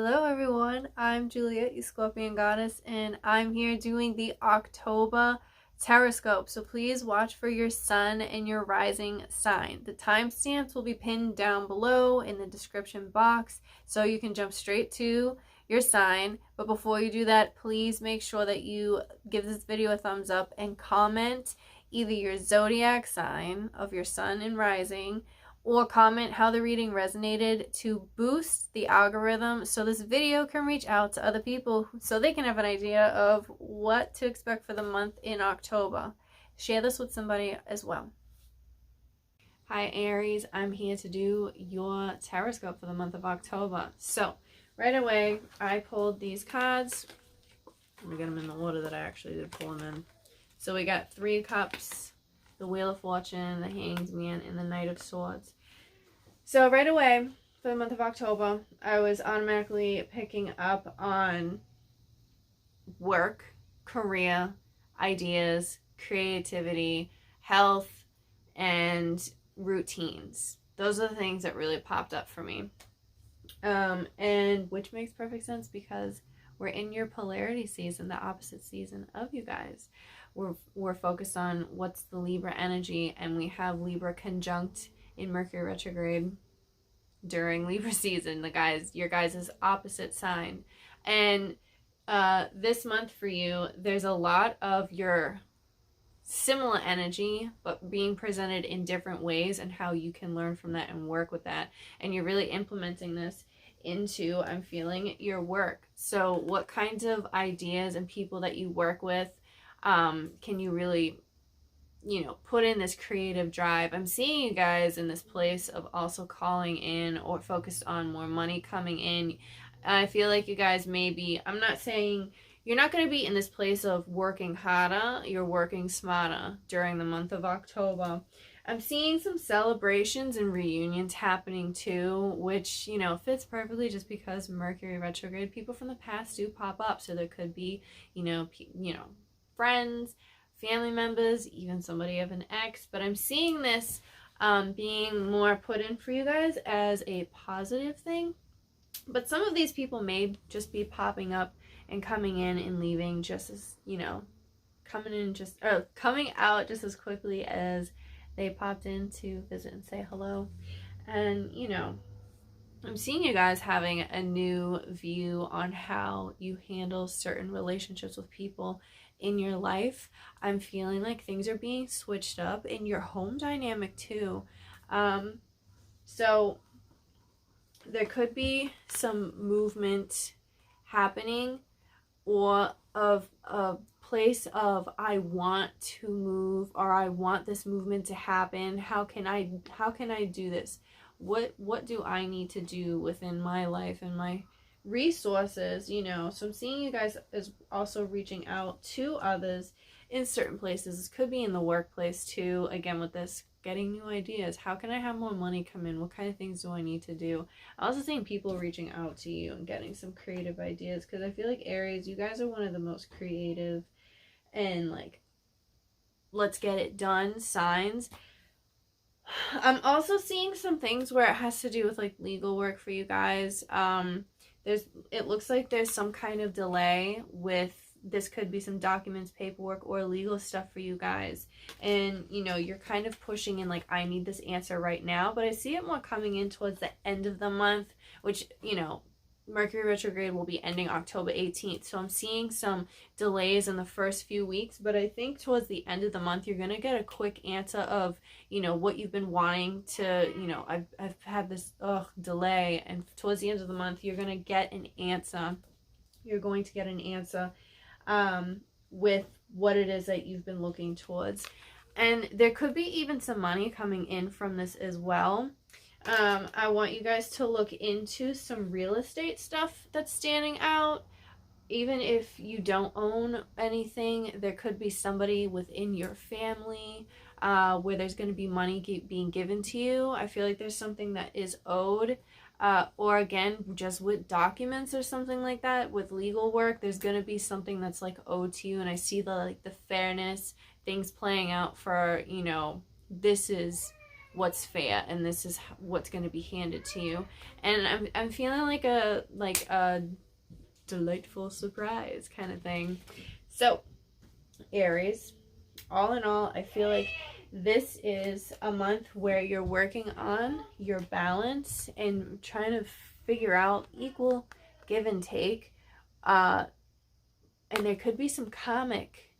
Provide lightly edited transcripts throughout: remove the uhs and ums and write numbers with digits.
Hello everyone, I'm Juliet, your Scorpion goddess, and I'm here doing the October Tarotscope. So please watch for your sun and your rising sign. The timestamps will be pinned down below in the description box so you can jump straight to your sign. But before you do that, please make sure that you give this video a thumbs up and comment either your zodiac sign of your sun and rising, or comment how the reading resonated to boost the algorithm so this video can reach out to other people so they can have an idea of what to expect for the month in October. Share this with somebody as well. Hi Aries, I'm here to do your Tarotscope for the month of October. So right away I pulled these cards. Let me get them in the order that I actually did pull them in. So we got Three of Cups, the Wheel of Fortune, the Hanged Man, and the Knight of Swords. So right away, for the month of October, I was automatically picking up on work, career, ideas, creativity, health, and routines. Those are the things that really popped up for me. And which makes perfect sense because we're in your polarity season, the opposite season of you guys. We're focused on what's the Libra energy, and we have Libra conjunct in Mercury retrograde during Libra season, your guys' opposite sign. And this month for you, there's a lot of your similar energy but being presented in different ways, and how you can learn from that and work with that. And you're really implementing this into, I'm feeling, your work. So what kinds of ideas and people that you work with can you really, put in this creative drive? I'm seeing you guys in this place of also calling in or focused on more money coming in. I feel like you guys maybe, I'm not saying you're not going to be in this place of working harder, you're working smarter during the month of October. I'm seeing some celebrations and reunions happening too, which, fits perfectly just because Mercury retrograde, people from the past do pop up. So there could be, friends, family members, even somebody of an ex. But I'm seeing this being more put in for you guys as a positive thing. But some of these people may just be popping up and coming in and leaving just as, coming out just as quickly as they popped in to visit and say hello. And, I'm seeing you guys having a new view on how you handle certain relationships with people in your life. I'm feeling like things are being switched up in your home dynamic too. So there could be some movement happening, or of a place of I want to move, or I want this movement to happen. How can I do this? What do I need to do within my life and my resources? So I'm seeing you guys as also reaching out to others in certain places. This could be in the workplace too, again with this, getting new ideas. How can I have more money come in? What kind of things do I need to do? I'm also seeing people reaching out to you and getting some creative ideas, because I feel like Aries, you guys are one of the most creative and let's get it done signs. I'm also seeing some things where it has to do with legal work for you guys. It looks like there's some kind of delay with this. Could be some documents, paperwork, or legal stuff for you guys. And, you're kind of pushing in I need this answer right now. But I see it more coming in towards the end of the month, which, Mercury retrograde will be ending October 18th. So I'm seeing some delays in the first few weeks. But I think towards the end of the month, you're going to get a quick answer of, what you've been wanting to, I've had this delay. And towards the end of the month, you're going to get an answer. You're going to get an answer with what it is that you've been looking towards. And there could be even some money coming in from this as well. I want you guys to look into some real estate stuff that's standing out. Even if you don't own anything, there could be somebody within your family where there's going to be money being given to you. I feel like there's something that is owed. Or again, just with documents or something like that, with legal work, there's going to be something that's owed to you. And I see the fairness, things playing out for, this is what's fair, and this is what's going to be handed to you. And I'm feeling like a delightful surprise kind of thing. So Aries, all in all, I feel like this is a month where you're working on your balance and trying to figure out equal give and take. And there could be some karmic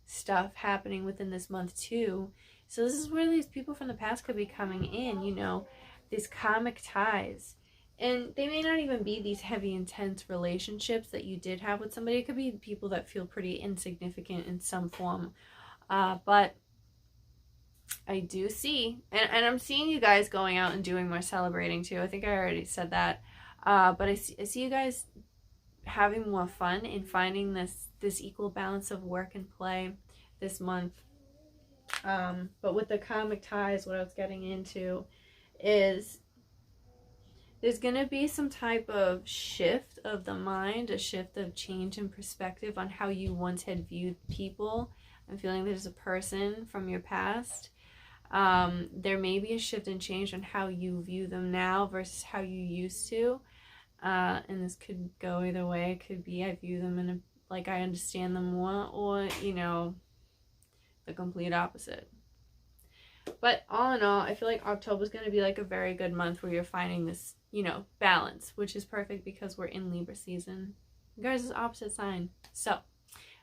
stuff happening within this month too. So this is where these people from the past could be coming in, you know, these karmic ties. And they may not even be these heavy, intense relationships that you did have with somebody. It could be people that feel pretty insignificant in some form. But I do see, and I'm seeing you guys going out and doing more celebrating too. I think I already said that. But I see you guys having more fun and finding this equal balance of work and play this month. But with the karmic ties, what I was getting into is there's going to be some type of shift of the mind, a shift of change in perspective on how you once had viewed people. I'm feeling there's a person from your past. There may be a shift and change on how you view them now versus how you used to. And this could go either way. It could be I view them in like I understand them more, or, you know, the complete opposite. But all in all, I feel like October is going to be like a very good month where you're finding this, you know, balance, which is perfect because we're in Libra season. You guys is opposite sign. So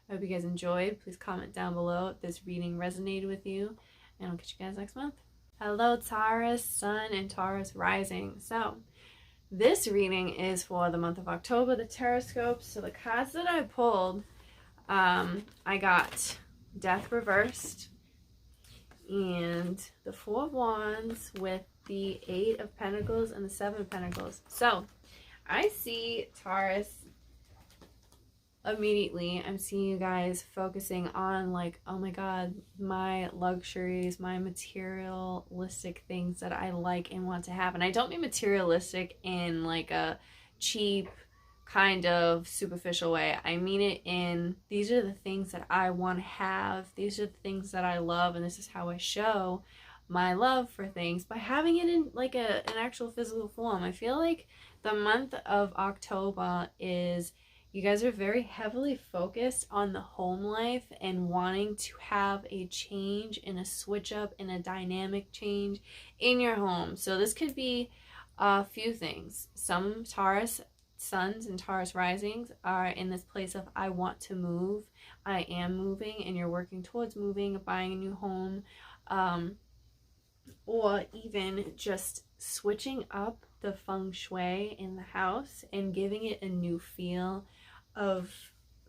I hope you guys enjoyed. Please comment down below if this reading resonated with you, and I'll catch you guys next month. Hello, Taurus, Sun, and Taurus rising. So this reading is for the month of October, the Tarotscopes. So the cards that I pulled, I got Death reversed and the Four of Wands with the Eight of Pentacles and the Seven of Pentacles. So I see Taurus immediately. I'm seeing you guys focusing on like, oh my god, my luxuries, my materialistic things that I like and want to have. And I don't mean materialistic in like a cheap kind of superficial way. I mean it in, these are the things that I want to have, these are the things that I love, and this is how I show my love for things by having it in like an actual physical form. I feel like the month of October is, you guys are very heavily focused on the home life and wanting to have a change and a switch up and a dynamic change in your home. So this could be a few things. Some Taurus Suns and Taurus risings are in this place of I want to move, I am moving, and you're working towards moving, buying a new home, or even just switching up the feng shui in the house and giving it a new feel of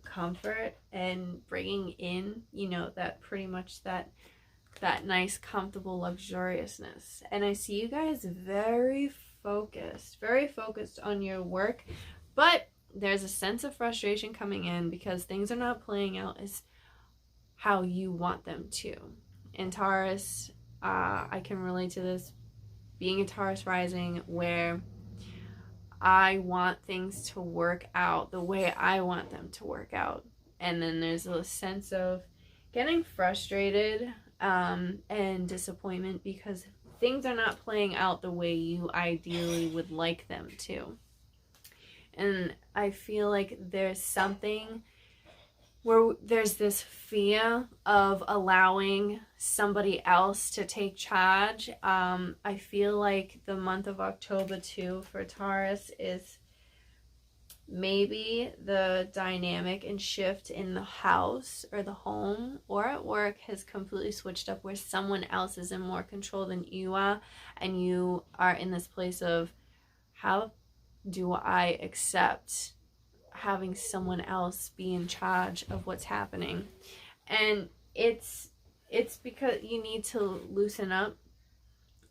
comfort and bringing in, you know, that pretty much that nice comfortable luxuriousness. And I see you guys very focused on your work, but there's a sense of frustration coming in because things are not playing out as how you want them to. In Taurus, I can relate to this, being a Taurus rising, where I want things to work out the way I want them to work out. And then there's a sense of getting frustrated and disappointment because things are not playing out the way you ideally would like them to. And I feel like there's something where there's this fear of allowing somebody else to take charge. I feel like the month of October too for Taurus is maybe the dynamic and shift in the house or the home or at work has completely switched up, where someone else is in more control than you are, and you are in this place of, how do I accept having someone else be in charge of what's happening? And it's because you need to loosen up.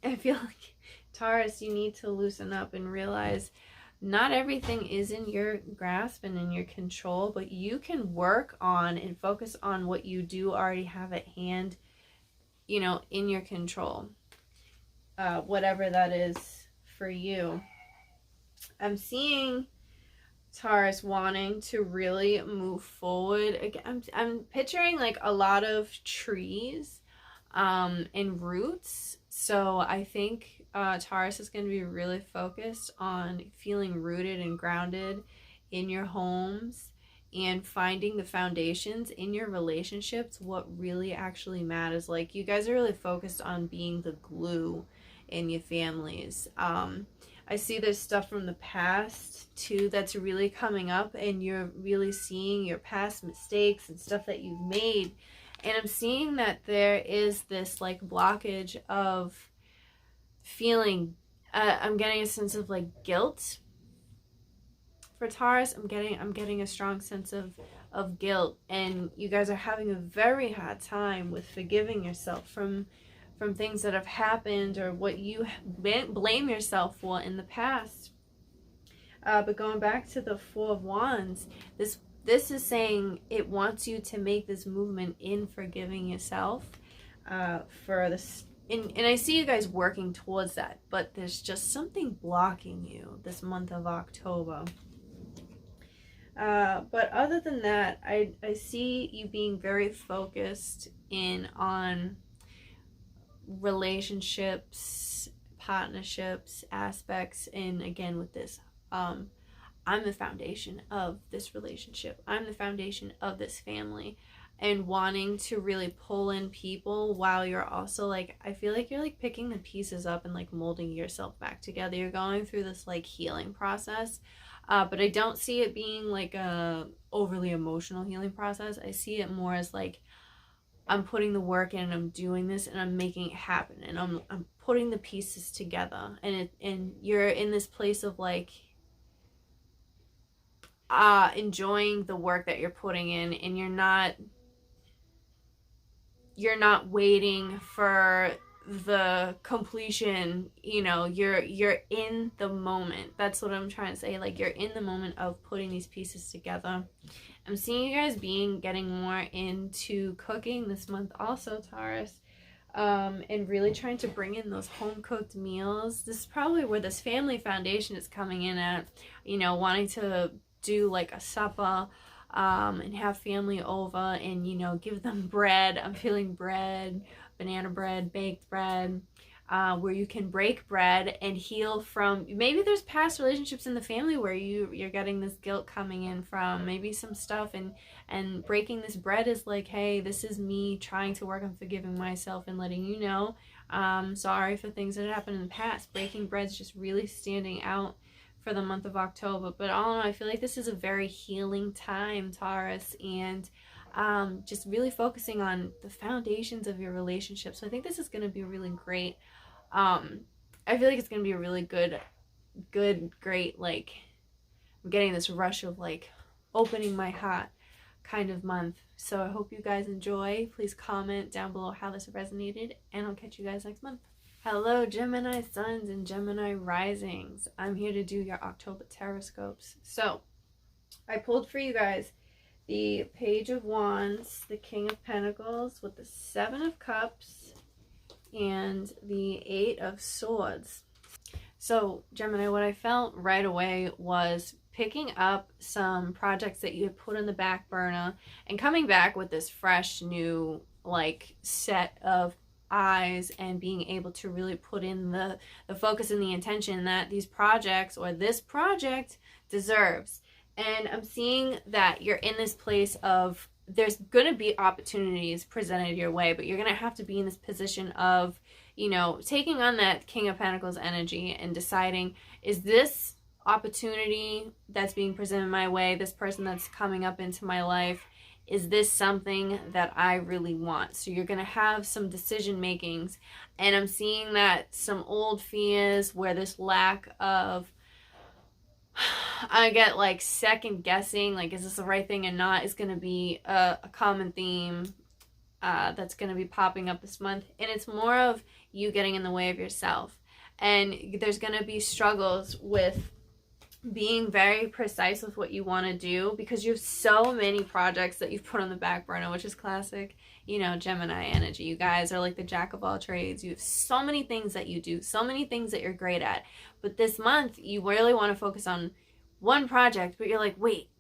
I feel like Taurus, you need to loosen up and realize not everything is in your grasp and in your control, but you can work on and focus on what you do already have at hand, you know, in your control, whatever that is for you. I'm seeing Taurus wanting to really move forward. I'm picturing like a lot of trees and roots So I think Taurus is going to be really focused on feeling rooted and grounded in your homes and finding the foundations in your relationships, what really actually matters. Like, you guys are really focused on being the glue in your families. I see there's stuff from the past too that's really coming up, and you're really seeing your past mistakes and stuff that you've made. And I'm seeing that there is this like blockage of feeling, I'm getting a sense of like guilt for Taurus. I'm getting a strong sense of guilt, and you guys are having a very hard time with forgiving yourself from things that have happened or what you blame yourself for in the past. But going back to the Four of Wands, this is saying it wants you to make this movement in forgiving yourself for this. And I see you guys working towards that, but there's just something blocking you this month of October. But other than that, I see you being very focused in on relationships, partnerships, aspects, and again with this, I'm the foundation of this relationship. I'm the foundation of this family, and wanting to really pull in people while you're also like, I feel like you're like picking the pieces up and like molding yourself back together. You're going through this like healing process. But I don't see it being like a overly emotional healing process. I see it more as like, I'm putting the work in and I'm doing this and I'm making it happen and I'm putting the pieces together, and you're in this place of like enjoying the work that you're putting in, and you're not waiting for the completion. You know, you're in the moment. That's what I'm trying to say. Like, you're in the moment of putting these pieces together. I'm seeing you guys getting more into cooking this month also, Taurus, and really trying to bring in those home-cooked meals. This is probably where this family foundation is coming in at, you know, wanting to do like a supper and have family over and, you know, give them bread. I'm feeling bread, banana bread, baked bread, where you can break bread and heal from, maybe there's past relationships in the family where you're getting this guilt coming in from, maybe some stuff, and breaking this bread is like, hey, this is me trying to work on forgiving myself and letting you know sorry for things that happened in the past. Breaking bread's just really standing out for the month of October. But all in all, I feel like this is a very healing time, Taurus, and just really focusing on the foundations of your relationship. So I think this is going to be really great. I feel like it's going to be a really good, great, like, I'm getting this rush of like opening my heart kind of month. So I hope you guys enjoy. Please comment down below how this resonated, and I'll catch you guys next month. Hello, Gemini suns and Gemini risings. I'm here to do your October Tarotscopes. So I pulled for you guys the Page of Wands, the King of Pentacles with the Seven of Cups, and the Eight of Swords. So Gemini, what I felt right away was picking up some projects that you had put on the back burner and coming back with this fresh new like set of eyes, and being able to really put in the focus and the intention that these projects or this project deserves. And I'm seeing that you're in this place of, there's going to be opportunities presented your way, but you're going to have to be in this position of, you know, taking on that King of Pentacles energy and deciding, is this opportunity that's being presented my way, this person that's coming up into my life, is this something that I really want? So you're going to have some decision makings, and I'm seeing that some old fears where this lack of, I get like second guessing, like, is this the right thing or not, is going to be a common theme that's going to be popping up this month. And it's more of you getting in the way of yourself. And there's going to be struggles with being very precise with what you want to do, because you have so many projects that you've put on the back burner, which is classic, you know, Gemini energy. You guys are like the jack of all trades. You have so many things that you do, so many things that you're great at. But this month, you really want to focus on one project, but you're like, wait,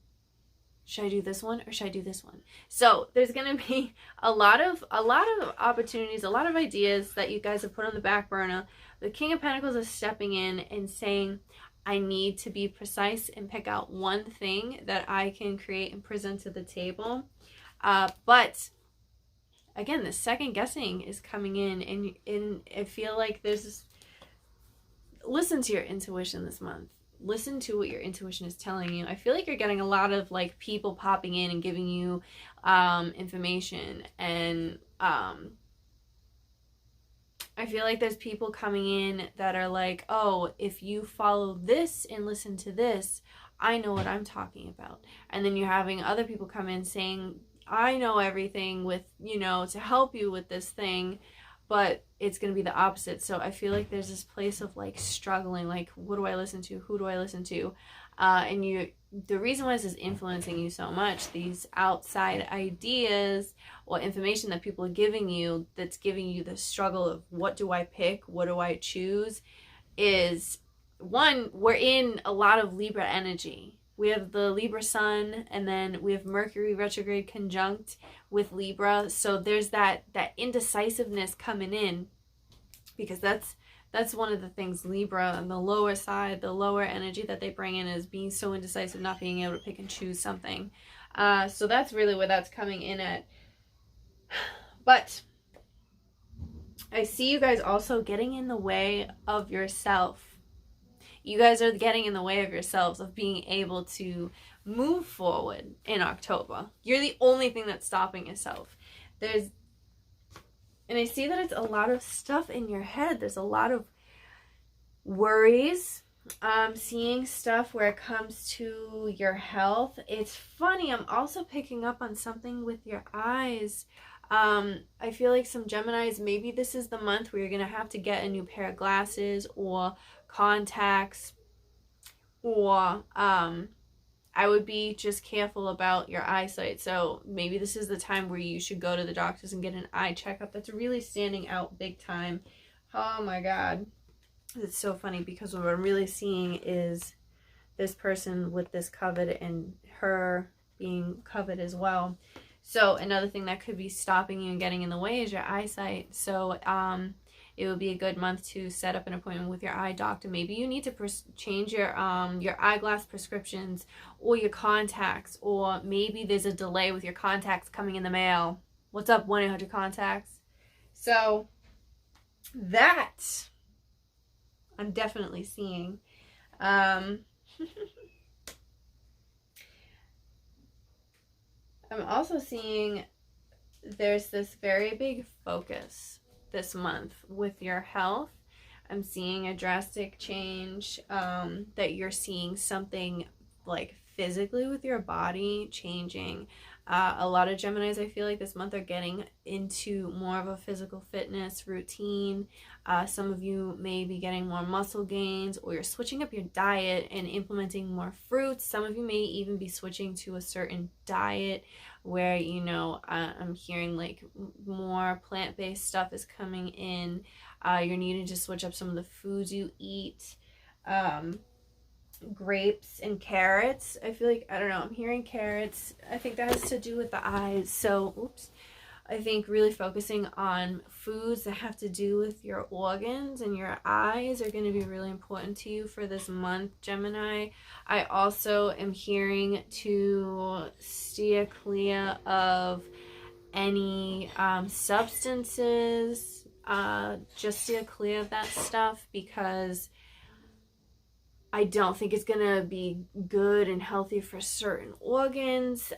should I do this one or should I do this one? So there's going to be a lot of opportunities, a lot of ideas that you guys have put on the back burner. The King of Pentacles is stepping in and saying, I need to be precise and pick out one thing that I can create and present to the table. But again, the second guessing is coming in, and I feel like there's this, listen to your intuition this month. Listen to what your intuition is telling you. I feel like you're getting a lot of like people popping in and giving you information, and I feel like there's people coming in that are like, oh, if you follow this and listen to this, I know what I'm talking about. And then you're having other people come in saying, I know everything with, you know, to help you with this thing, but it's going to be the opposite. So I feel like there's this place of like struggling, like, what do I listen to? Who do I listen to? And the reason why this is influencing you so much, these outside ideas or information that people are giving you, that's giving you the struggle of what do I pick? What do I choose? Is one, we're in a lot of Libra energy. We have the Libra sun, and then we have Mercury retrograde conjunct with Libra. So there's that indecisiveness coming in, because that's one of the things Libra on the lower side, the lower energy that they bring in is being so indecisive, not being able to pick and choose something. So that's really where that's coming in at. But I see you guys also getting in the way of yourself. You guys are getting in the way of yourselves, of being able to move forward in October. You're the only thing that's stopping yourself. And I see that it's a lot of stuff in your head. There's a lot of worries. I'm seeing stuff where it comes to your health. It's funny, I'm also picking up on something with your eyes. I feel like some Geminis, maybe this is the month where you're going to have to get a new pair of glasses or contacts, or I would be just careful about your eyesight. So maybe this is the time where you should go to the doctors and get an eye checkup. That's really standing out big time. Oh my God. It's so funny, because what I'm really seeing is this person with this covet and her being covet as well. So another thing that could be stopping you and getting in the way is your eyesight. So it would be a good month to set up an appointment with your eye doctor. Maybe you need to change your eyeglass prescriptions or your contacts, or maybe there's a delay with your contacts coming in the mail. What's up, 1-800-CONTACTS? So that I'm definitely seeing. I'm also seeing there's this very big focus this month with your health. I'm seeing a drastic change, that you're seeing something like physically with your body changing. A lot of Geminis, I feel like this month, are getting into more of a physical fitness routine. Some of you may be getting more muscle gains, or you're switching up your diet and implementing more fruits. Some of you may even be switching to a certain diet where, you know, I'm hearing like more plant-based stuff is coming in. You're needing to switch up some of the foods you eat. Grapes and carrots. I feel like, I don't know, I'm hearing carrots. I think that has to do with the eyes. So, oops. I think really focusing on foods that have to do with your organs and your eyes are going to be really important to you for this month, Gemini. I also am hearing to steer clear of any substances. Just steer clear of that stuff, because I don't think it's going to be good and healthy for certain organs.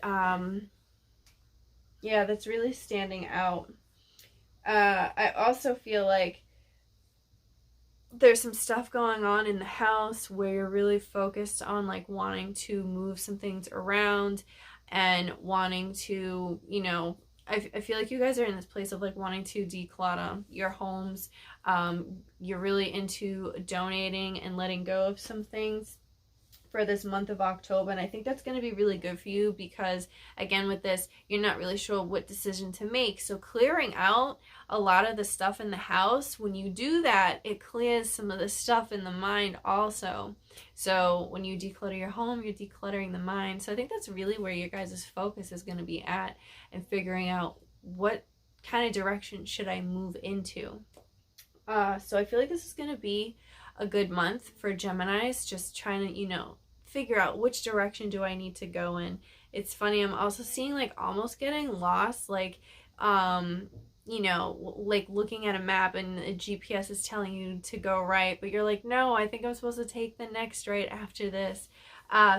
Yeah, that's really standing out. I also feel like there's some stuff going on in the house where you're really focused on like wanting to move some things around and wanting to, you know, I feel like you guys are in this place of like wanting to declutter your homes. You're really into donating and letting go of some things. for this month of October, and I think that's going to be really good for you because, again, with this, you're not really sure what decision to make. So clearing out a lot of the stuff in the house, when you do that, it clears some of the stuff in the mind also. So when you declutter your home, you're decluttering the mind. So I think that's really where your guys' focus is going to be at, and figuring out what kind of direction should I move into. So I feel like this is going to be a good month for Geminis, just trying to, you know, figure out which direction do I need to go in. It's funny, I'm also seeing like almost getting lost, like, you know, like looking at a map and the GPS is telling you to go right, but you're like, no, I think I'm supposed to take the next right after this.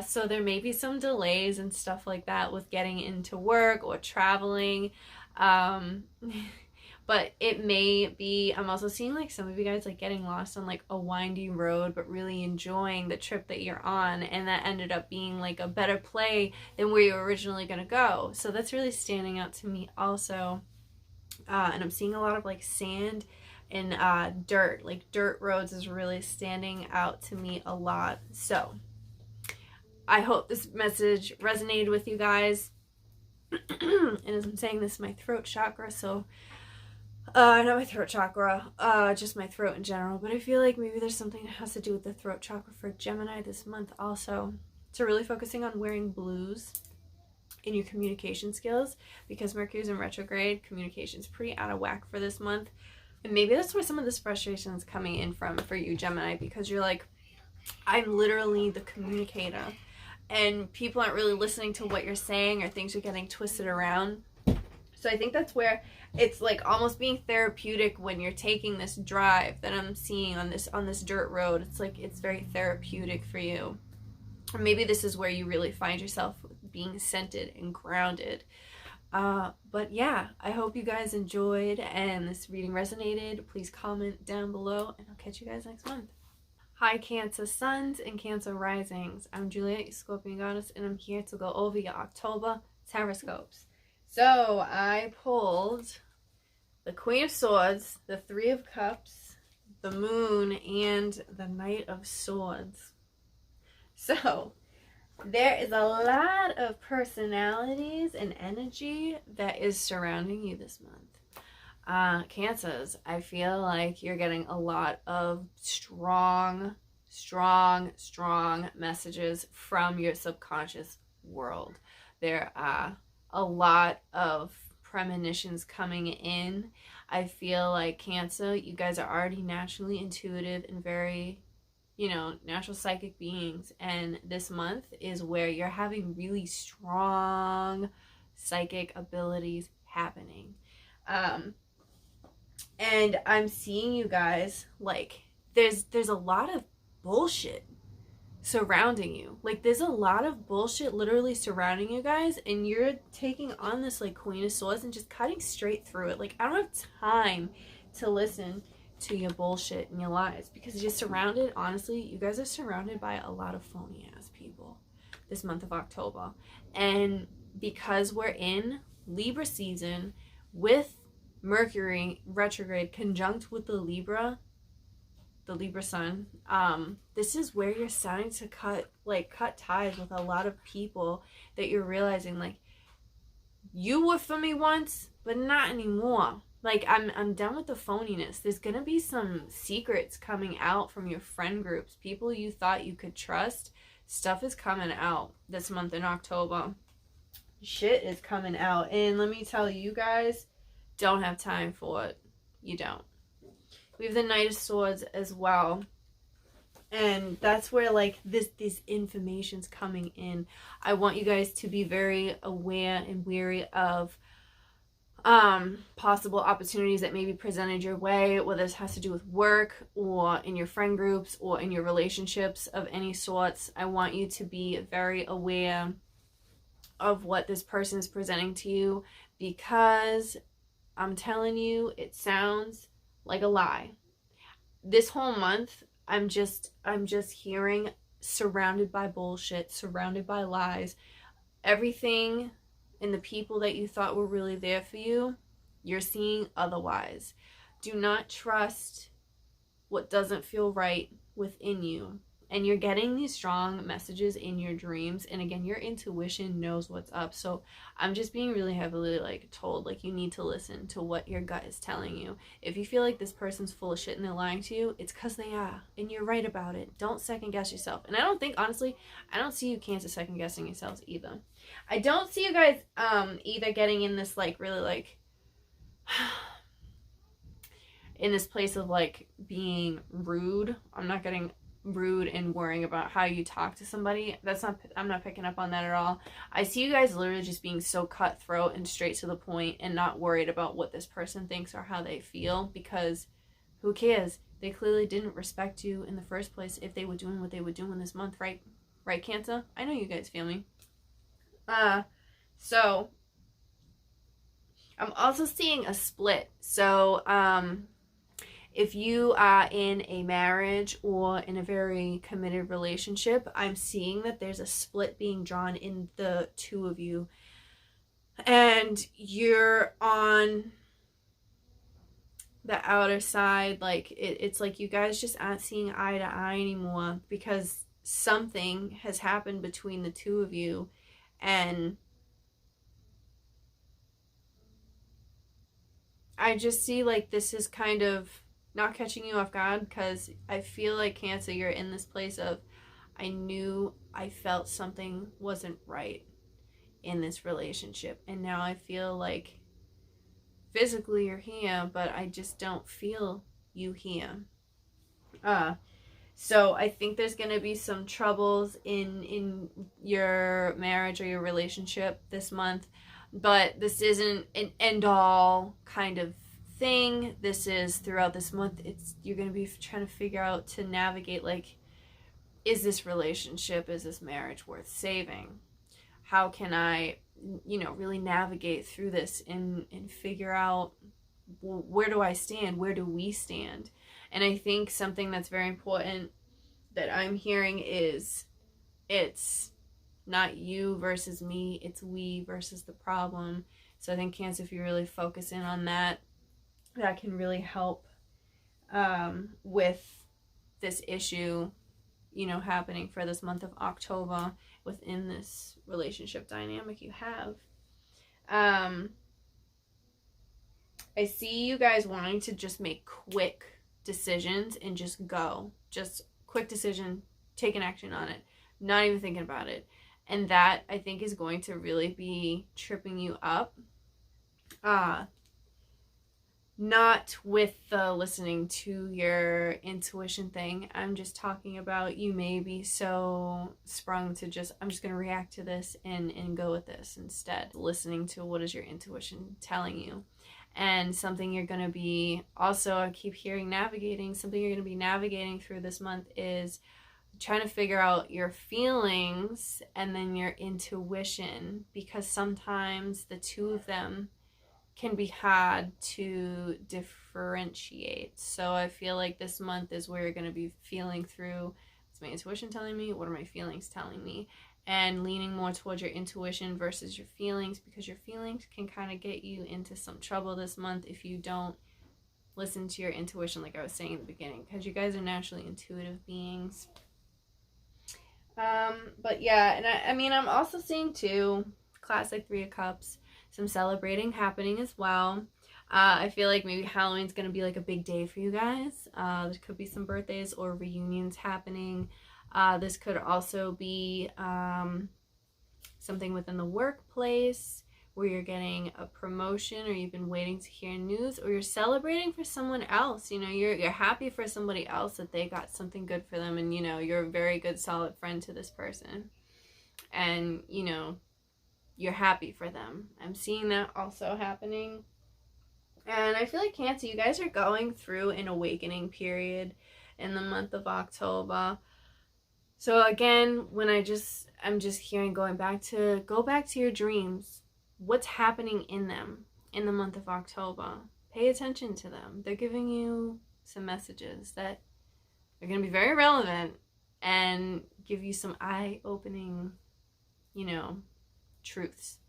So there may be some delays and stuff like that with getting into work or traveling. But it may be, I'm also seeing like some of you guys like getting lost on like a windy road, but really enjoying the trip that you're on, and that ended up being like a better play than where you were originally going to go. So that's really standing out to me also. And I'm seeing a lot of like sand and dirt, like dirt roads is really standing out to me a lot. So I hope this message resonated with you guys. And as I'm saying this, my throat chakra, so not my throat chakra, just my throat in general, but I feel like maybe there's something that has to do with the throat chakra for Gemini this month also. So really focusing on wearing blues in your communication skills, because Mercury's in retrograde. Communication's pretty out of whack for this month, and maybe that's where some of this frustration is coming in from for you, Gemini, because you're like, I'm literally the communicator, and people aren't really listening to what you're saying, or things are getting twisted around. So I think that's where it's like almost being therapeutic when you're taking this drive that I'm seeing on this dirt road. It's like it's very therapeutic for you. Or maybe this is where you really find yourself being centered and grounded. But yeah, I hope you guys enjoyed and this reading resonated. Please comment down below, and I'll catch you guys next month. Hi Cancer Suns and Cancer Risings. I'm Juliet, your Scorpion Goddess, and I'm here to go over your October Tarotscopes. So I pulled the Queen of Swords, the Three of Cups, the Moon, and the Knight of Swords. So there is a lot of personalities and energy that is surrounding you this month. Cancers, I feel like you're getting a lot of strong messages from your subconscious world. There are a lot of premonitions coming in. I feel like Cancer, you guys are already naturally intuitive and very, you know, natural psychic beings, and this month is where you're having really strong psychic abilities happening. And I'm seeing you guys like there's a lot of bullshit surrounding you. Like there's a lot of bullshit literally surrounding you guys, and you're taking on this like Queen of Swords and just cutting straight through it. Like I don't have time to listen to your bullshit and your lies, because you're surrounded, honestly, you guys are surrounded by a lot of phony ass people this month of October. And because we're in Libra season with Mercury retrograde conjunct with the Libra sun, this is where you're starting to cut ties with a lot of people that you're realizing like, you were for me once, but not anymore. Like I'm done with the phoniness. There's gonna be some secrets coming out from your friend groups, people you thought you could trust. Stuff is coming out this month in October. Shit is coming out, and let me tell you, you guys don't have time for it. You don't. We have the Knight of Swords as well, and that's where like this information's coming in. I want you guys to be very aware and wary of possible opportunities that may be presented your way, whether this has to do with work or in your friend groups or in your relationships of any sorts. I want you to be very aware of what this person is presenting to you, because I'm telling you, it sounds like a lie. This whole month, I'm just hearing surrounded by bullshit, surrounded by lies. Everything and the people that you thought were really there for you, you're seeing otherwise. Do not trust what doesn't feel right within you. and you're getting these strong messages in your dreams. And again, your intuition knows what's up. So I'm just being really heavily like told, like, you need to listen to what your gut is telling you. If you feel like this person's full of shit and they're lying to you, it's because they are, and you're right about it. Don't second guess yourself. And I don't think, honestly, I don't see you Cancer second guessing yourselves either. I don't see you guys either getting in this like really like in this place of like being rude. I'm not getting rude and worrying about how you talk to somebody. I'm not picking up on that at all. I see you guys literally just being so cutthroat and straight to the point and not worried about what this person thinks or how they feel, because who cares? They clearly didn't respect you in the first place if they were doing what they were doing this month, right? Right, Cancer? I know you guys feel me. So I'm also seeing a split. So if you are in a marriage or in a very committed relationship, I'm seeing that there's a split being drawn in the two of you. And you're on the outer side. Like, it's like you guys just aren't seeing eye to eye anymore because something has happened between the two of you. And I just see like this is kind of not catching you off guard, because I feel like, Cancer, you're in this place of, I felt something wasn't right in this relationship, and now I feel like physically you're here, but I just don't feel you here. So I think there's going to be some troubles in your marriage or your relationship this month, but this isn't an end-all kind of thing. This is throughout this month. You're going to be trying to figure out to navigate, like, is this relationship, is this marriage worth saving? How can I, really navigate through this and figure out, where do I stand? Where do we stand? And I think something that's very important that I'm hearing is, it's not you versus me, it's we versus the problem. So I think, Cancer, if you really focus in on that, that can really help with this issue, happening for this month of October within this relationship dynamic you have. I see you guys wanting to just make quick decisions and just go. Just quick decision, take an action on it, not even thinking about it. And that, I think, is going to really be tripping you up. Not with the listening to your intuition thing. I'm just talking about, you may be so sprung to just, I'm just going to react to this and go with this instead. Listening to what is your intuition telling you. And something you're going to be, also, I keep hearing navigating, something you're going to be navigating through this month is trying to figure out your feelings and then your intuition, because sometimes the two of them can be hard to differentiate. So I feel like this month is where you're going to be feeling through, what's my intuition telling me? What are my feelings telling me? And leaning more towards your intuition versus your feelings, because your feelings can kind of get you into some trouble this month if you don't listen to your intuition, like I was saying in the beginning, because you guys are naturally intuitive beings. But yeah, and I mean, I'm also seeing too, classic Three of Cups, some celebrating happening as well. I feel like maybe Halloween's going to be like a big day for you guys. There could be some birthdays or reunions happening. This could also be something within the workplace where you're getting a promotion, or you've been waiting to hear news, or you're celebrating for someone else. You're happy for somebody else that they got something good for them, and you're a very good solid friend to this person, and you're happy for them. I'm seeing that also happening. And I feel like, Cancer, you guys are going through an awakening period in the month of October. So again, I'm just hearing, go back to your dreams. What's happening in them in the month of October? Pay attention to them. They're giving you some messages that are going to be very relevant and give you some eye-opening, truths.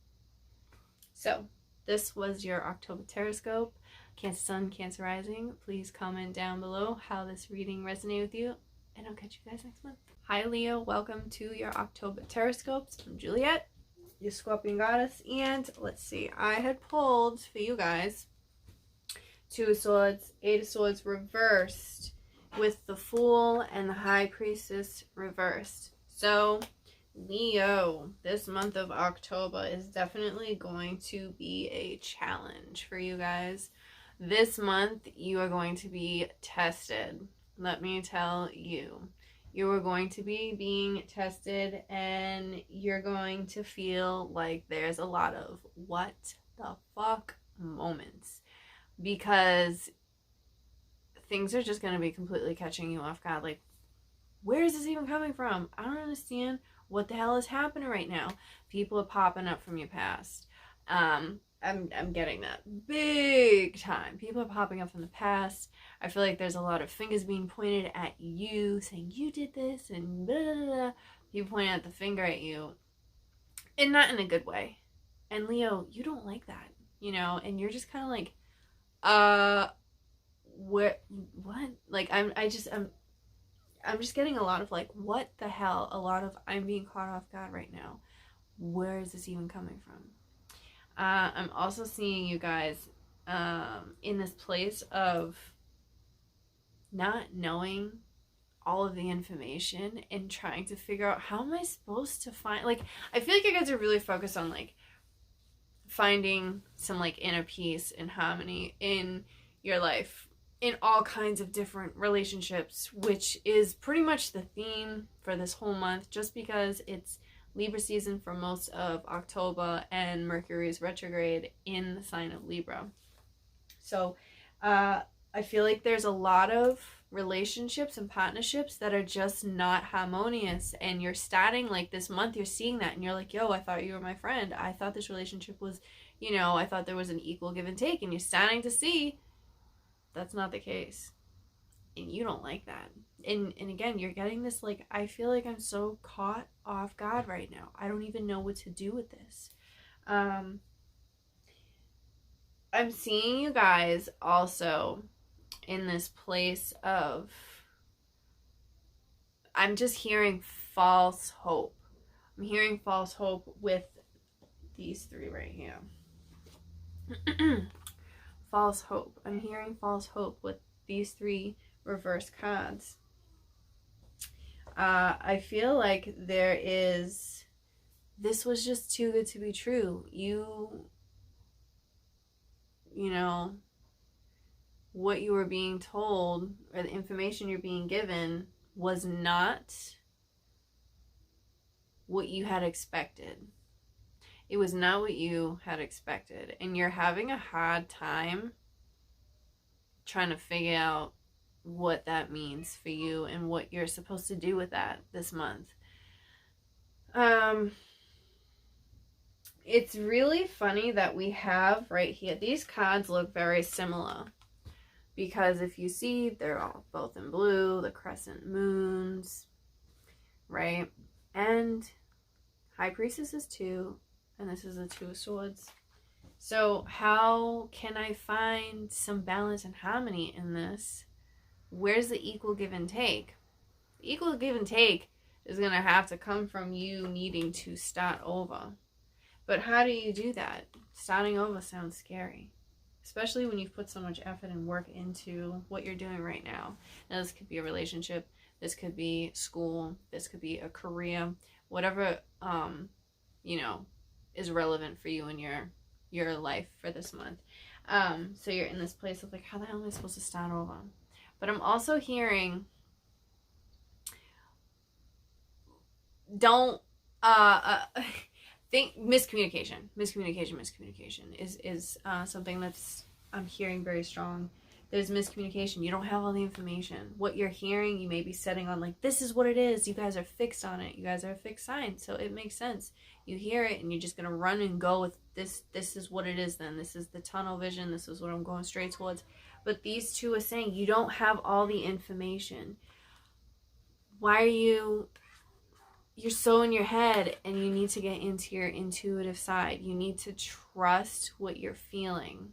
So this was your October Tarotscope. Cancer Sun, Cancer Rising. Please comment down below how this reading resonated with you. and I'll catch you guys next month. Hi Leo, welcome to your October Tarotscopes. I'm Juliet, your Scorpion goddess, and let's see, I had pulled for you guys Two of Swords, Eight of Swords reversed with the Fool and the High Priestess reversed. So Leo, this month of October is definitely going to be a challenge for you guys. This month you are going to be tested. Let me tell you. You are going to be being tested, and you're going to feel like there's a lot of what the fuck moments, because things are just going to be completely catching you off guard. Like, where is this even coming from? I don't understand what the hell is happening right now. People are popping up from your past. I'm getting that big time. People are popping up from the past. I feel like there's a lot of fingers being pointed at you, saying you did this and blah, blah, blah. People pointing at the finger at you, and not in a good way. And Leo, you don't like that, you know, and you're just kind of like, what? Like, I'm just getting a lot of like, what the hell? A lot of I'm being caught off guard right now. Where is this even coming from? I'm also seeing you guys in this place of not knowing all of the information and trying to figure out, how am I supposed to find, like, I feel like you guys are really focused on like finding some like inner peace and harmony in your life, in all kinds of different relationships, which is pretty much the theme for this whole month, just because it's Libra season for most of October, and Mercury is retrograde in the sign of Libra. So I feel like there's a lot of relationships and partnerships that are just not harmonious, and you're starting like this month, you're seeing that, and you're like, yo, I thought you were my friend. I thought this relationship was, you know, I thought there was an equal give and take, and you're starting to see that's not the case, and you don't like that. And again, you're getting this like, I feel like I'm so caught off guard right now. I don't even know what to do with this. I'm seeing you guys also in this place of, I'm just hearing false hope. I'm hearing false hope with these three right here. False hope. I'm hearing false hope with these three reverse cards. I feel like there is, this was just too good to be true. You know, what you were being told, or the information you're being given, was not what you had expected. It was not what you had expected, and you're having a hard time trying to figure out what that means for you and what you're supposed to do with that this month. It's really funny that we have right here, these cards look very similar, because if you see, they're all both in blue, the crescent moons, right? And High Priestess is 2, and this is a 2 of Swords. So how can I find some balance and harmony in this? Where's the equal give and take? The equal give and take is going to have to come from you needing to start over. But how do you do that? Starting over sounds scary, especially when you've put so much effort and work into what you're doing right now. Now, this could be a relationship, this could be school, this could be a career, whatever, you know, is relevant for you in your life for this month. So you're in this place of like, how the hell am I supposed to start over? But I'm also hearing, don't think miscommunication is something that's, I'm hearing very strong. There's miscommunication. You don't have all the information. What you're hearing, you may be setting on like, this is what it is. You guys are fixed on it. You guys are a fixed sign, so it makes sense. You hear it and you're just gonna run and go with this. This is what it is then. This is the tunnel vision. This is what I'm going straight towards. But these two are saying you don't have all the information. Why are you're so in your head, and you need to get into your intuitive side. You need to trust what you're feeling.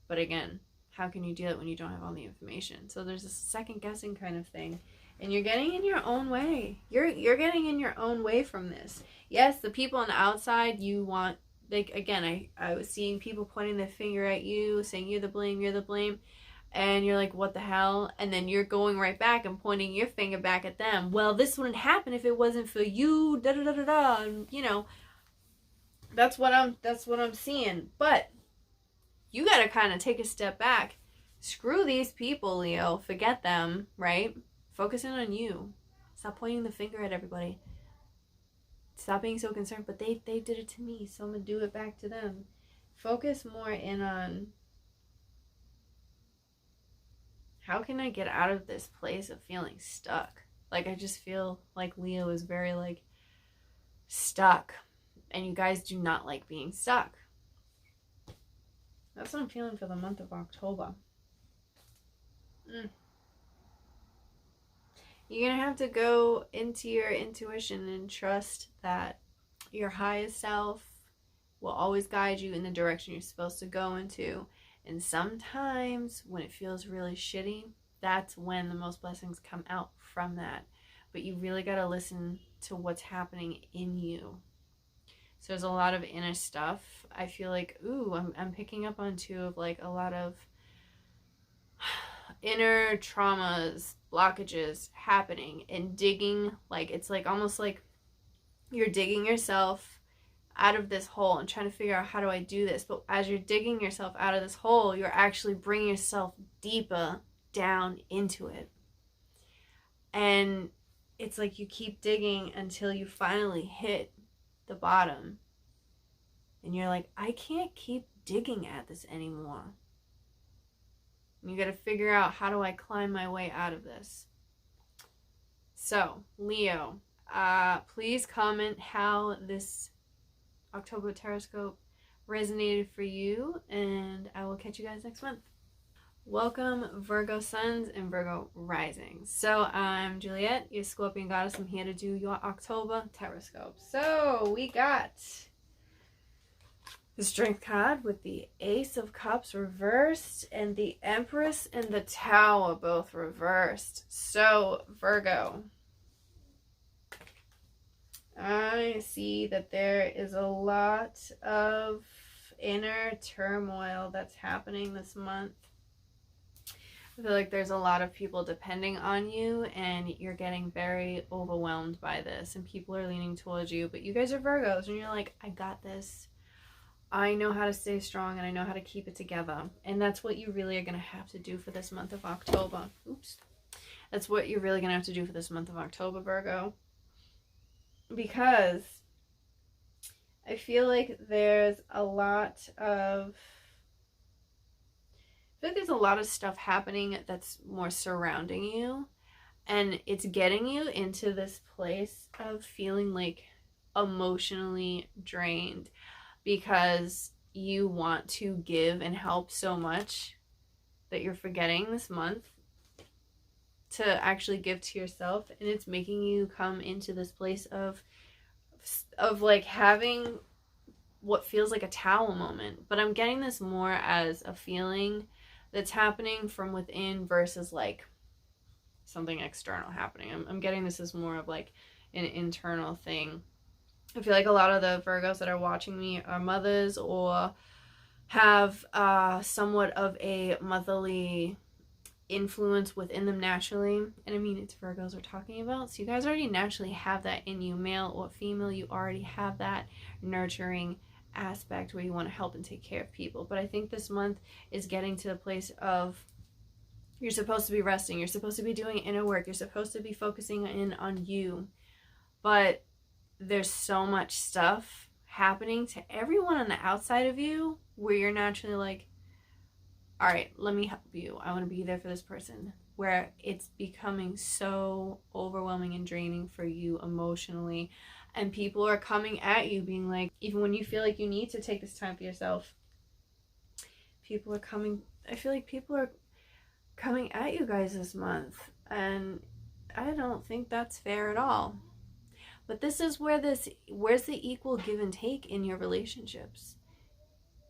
But again, how can you do it when you don't have all the information? So there's a second guessing kind of thing. And you're getting in your own way. You're getting in your own way from this. Yes, the people on the outside, you want, like, again, I was seeing people pointing their finger at you, saying you're the blame. And you're like, what the hell? And then you're going right back and pointing your finger back at them. Well, this wouldn't happen if it wasn't for you, da da da da da. And, you know, that's what I'm seeing. But you got to kind of take a step back. Screw these people, Leo. Forget them, right? Focus in on you. Stop pointing the finger at everybody. Stop being so concerned. But they did it to me, so I'm going to do it back to them. Focus more in on, how can I get out of this place of feeling stuck? Like, I just feel like Leo is very, like, stuck. And you guys do not like being stuck. That's what I'm feeling for the month of October. You're going to have to go into your intuition and trust that your highest self will always guide you in the direction you're supposed to go into. And sometimes when it feels really shitty, that's when the most blessings come out from that. But you really got to listen to what's happening in you. So there's a lot of inner stuff. I feel like, I'm picking up on too of like a lot of inner traumas, blockages happening, and digging, like it's like almost like you're digging yourself out of this hole and trying to figure out, how do I do this? But as you're digging yourself out of this hole, you're actually bringing yourself deeper down into it. And it's like you keep digging until you finally hit the bottom. And you're like, I can't keep digging at this anymore. And you got to figure out, how do I climb my way out of this? So, Leo, please comment how this October Tarotscope resonated for you, and I will catch you guys next month. Welcome, Virgo Suns and Virgo Risings. So, I'm Juliet, your Scorpion goddess. I'm here to do your October Tarotscope. So, we got the Strength card with the Ace of Cups reversed and the Empress and the Tower both reversed. So, Virgo, I see that there is a lot of inner turmoil that's happening this month. I feel like there's a lot of people depending on you, and you're getting very overwhelmed by this, and people are leaning towards you. But you guys are Virgos, and you're like, I got this. I know how to stay strong, and I know how to keep it together. And that's what you really are going to have to do for this month of October. That's what you're really going to have to do for this month of October, Virgo. Because I feel like there's a lot of stuff happening that's more surrounding you, and it's getting you into this place of feeling like emotionally drained, because you want to give and help so much that you're forgetting this month to actually give to yourself, and it's making you come into this place of like having what feels like a towel moment. But I'm getting this more as a feeling that's happening from within versus like something external happening. I'm getting this as more of like an internal thing. I feel like a lot of the Virgos that are watching me are mothers or have somewhat of a motherly influence within them naturally. And I mean, it's Virgos we're talking about, so you guys already naturally have that in you, male or female. You already have that nurturing aspect where you want to help and take care of people. But I think this month is getting to the place of, you're supposed to be resting, you're supposed to be doing inner work, you're supposed to be focusing in on you, but there's so much stuff happening to everyone on the outside of you where you're naturally like, all right, let me help you, I want to be there for this person, where it's becoming so overwhelming and draining for you emotionally. And people are coming at you being like, even when you feel like you need to take this time for yourself, people are coming, I feel like people are coming at you guys this month, and I don't think that's fair at all. But this is where where's the equal give and take in your relationships?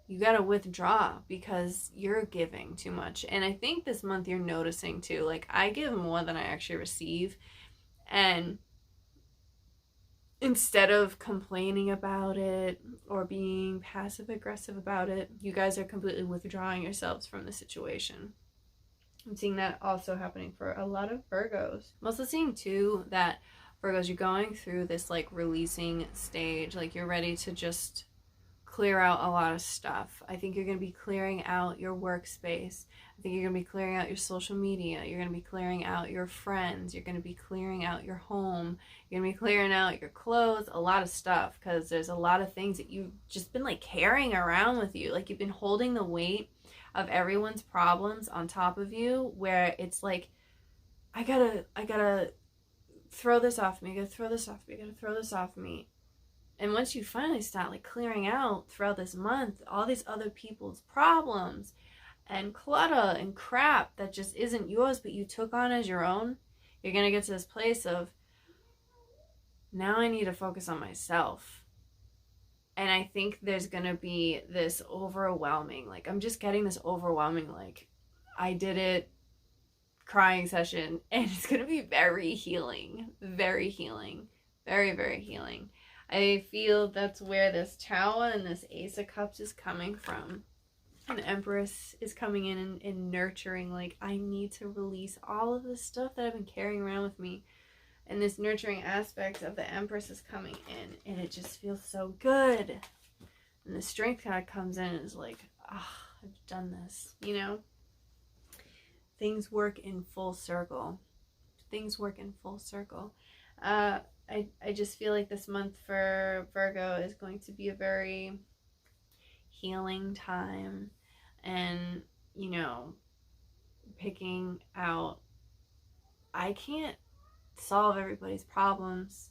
you got to withdraw because you're giving too much. And I think this month you're noticing too, like I give more than I actually receive. And instead of complaining about it or being passive aggressive about it, you guys are completely withdrawing yourselves from the situation. I'm seeing that also happening for a lot of Virgos. I'm also seeing too that Virgos, you're going through this like releasing stage, like you're ready to just clear out a lot of stuff. I think you're going to be clearing out your workspace. I think you're going to be clearing out your social media. You're going to be clearing out your friends. You're going to be clearing out your home. You're going to be clearing out your clothes, a lot of stuff, because there's a lot of things that you've just been like carrying around with you. Like you've been holding the weight of everyone's problems on top of you, where it's like, I gotta throw this off me. I gotta throw this off me. I gotta throw this off me. And once you finally start like clearing out throughout this month all these other people's problems and clutter and crap that just isn't yours but you took on as your own, you're going to get to this place of, now I need to focus on myself. And I think there's going to be this overwhelming, like I'm just getting this overwhelming, like I did it crying session, and it's going to be very healing, very healing, very, very healing. I feel that's where this Tower and this Ace of Cups is coming from. An Empress is coming in and nurturing, like, I need to release all of this stuff that I've been carrying around with me. And this nurturing aspect of the Empress is coming in, and it just feels so good. And the strength kind of comes in and is like, I've done this, you know? Things work in full circle. Things work in full circle. I just feel like this month for Virgo is going to be a very healing time, and, you know, picking out, I can't solve everybody's problems.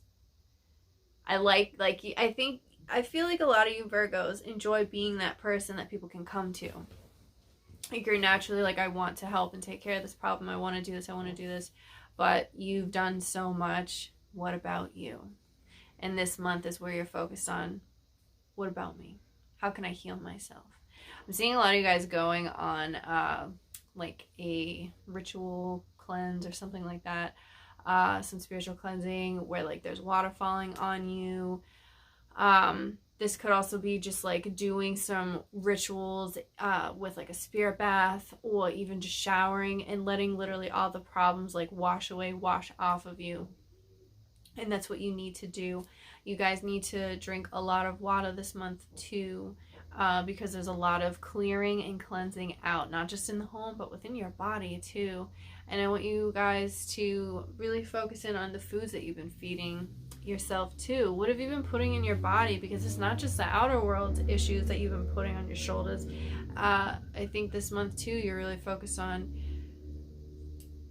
I feel like a lot of you Virgos enjoy being that person that people can come to. Like you're naturally like, I want to help and take care of this problem. I want to do this. I want to do this. But you've done so much. What about you? And this month is where you're focused on, what about me? How can I heal myself? I'm seeing a lot of you guys going on like a ritual cleanse or something like that. Some spiritual cleansing where like there's water falling on you. This could also be just like doing some rituals with like a spirit bath, or even just showering and letting literally all the problems like wash away, wash off of you. And that's what you need to do. You guys need to drink a lot of water this month too, because there's a lot of clearing and cleansing out, not just in the home, but within your body too. And I want you guys to really focus in on the foods that you've been feeding yourself too. What have you been putting in your body? Because it's not just the outer world issues that you've been putting on your shoulders. I think this month too, you're really focused on,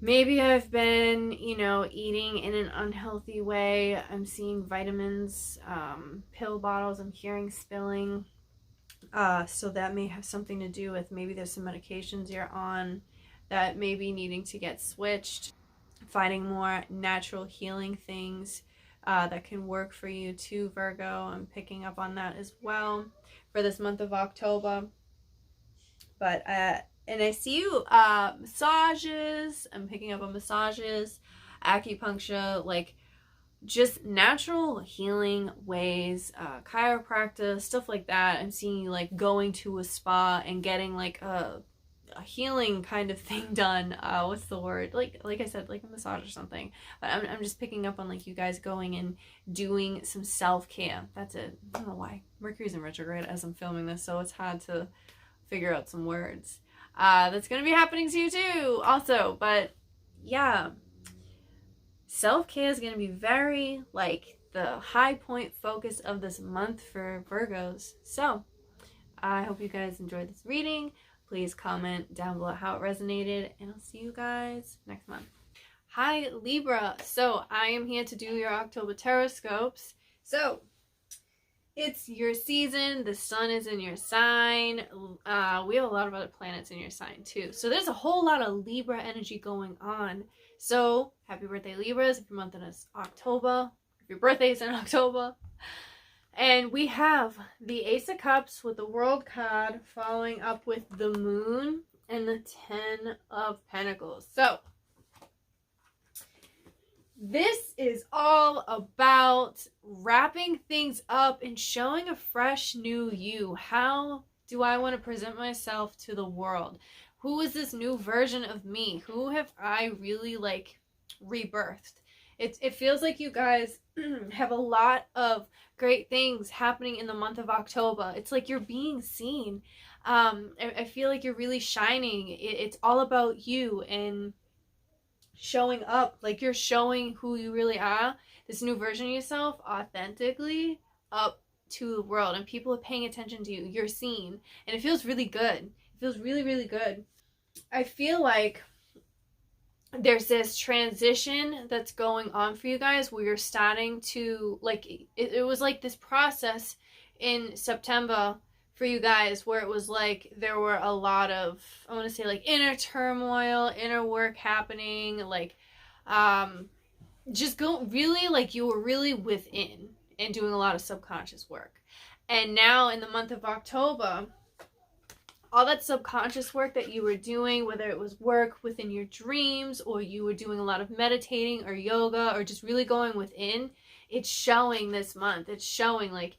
maybe I've been, you know, eating in an unhealthy way. I'm seeing vitamins, pill bottles, I'm hearing spilling. So that may have something to do with, maybe there's some medications you're on that may be needing to get switched. Finding more natural healing things that can work for you too, Virgo. I'm picking up on that as well for this month of October. But and I see you massages. I'm picking up on massages, acupuncture, like just natural healing ways, chiropractor, stuff like that. I'm seeing you like going to a spa and getting like a healing kind of thing done. What's the word? Like I said, like a massage or something. But I'm just picking up on like you guys going and doing some self-care. That's it. I don't know why. Mercury's in retrograde as I'm filming this, so it's hard to figure out some words. That's going to be happening to you too also. But yeah, self-care is going to be very like the high point focus of this month for Virgos. So I hope you guys enjoyed this reading. Please comment down below how it resonated, and I'll see you guys next month. Hi Libra, so I am here to do your October Tarotscopes. So it's your season, the sun is in your sign. We have a lot of other planets in your sign too. So there's a whole lot of Libra energy going on. So happy birthday Libras if your month is October, if your birthday is in October. And we have the Ace of Cups with the World card following up with the Moon and the Ten of Pentacles. So this is all about wrapping things up and showing a fresh new you. How do I want to present myself to the world? Who is this new version of me? Who have I really like rebirthed? It feels like you guys have a lot of great things happening in the month of October. It's like you're being seen. I feel like you're really shining. It's all about you and showing up, like you're showing who you really are, this new version of yourself, authentically up to the world, and people are paying attention to you. You're seen, and it feels really good. It feels really, really good. I feel like there's this transition that's going on for you guys where you're starting to, like, it was like this process in September for you guys where it was like there were a lot of, I want to say, like inner turmoil, inner work happening, like just go really, like you were really within and doing a lot of subconscious work. And now in the month of October, all that subconscious work that you were doing, whether it was work within your dreams or you were doing a lot of meditating or yoga or just really going within, it's showing this month. It's showing, like,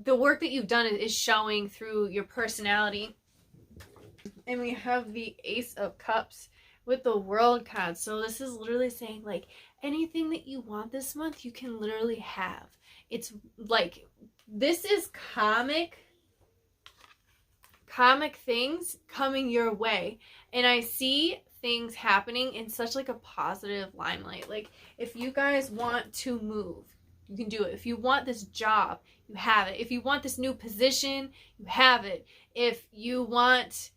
the work that you've done is showing through your personality. And we have the Ace of Cups with the World card. So this is literally saying, like, anything that you want this month, you can literally have. It's like, this is karmic things coming your way. And I see things happening in such like a positive limelight. Like, if you guys want to move, you can do it. If you want this job, you have it. If you want this new position, you have it. If you want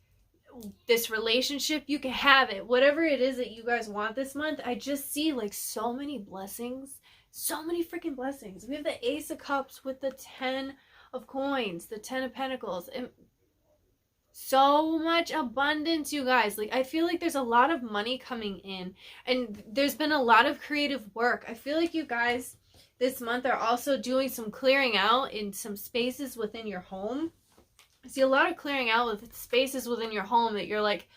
this relationship, you can have it. Whatever it is that you guys want this month, I just see like so many blessings, so many freaking blessings. We have the Ace of Cups with the 10 of Coins, the 10 of Pentacles, and so much abundance, you guys. Like, I feel like there's a lot of money coming in, and there's been a lot of creative work. I feel like you guys this month are also doing some clearing out in some spaces within your home. I see a lot of clearing out with spaces within your home that you're like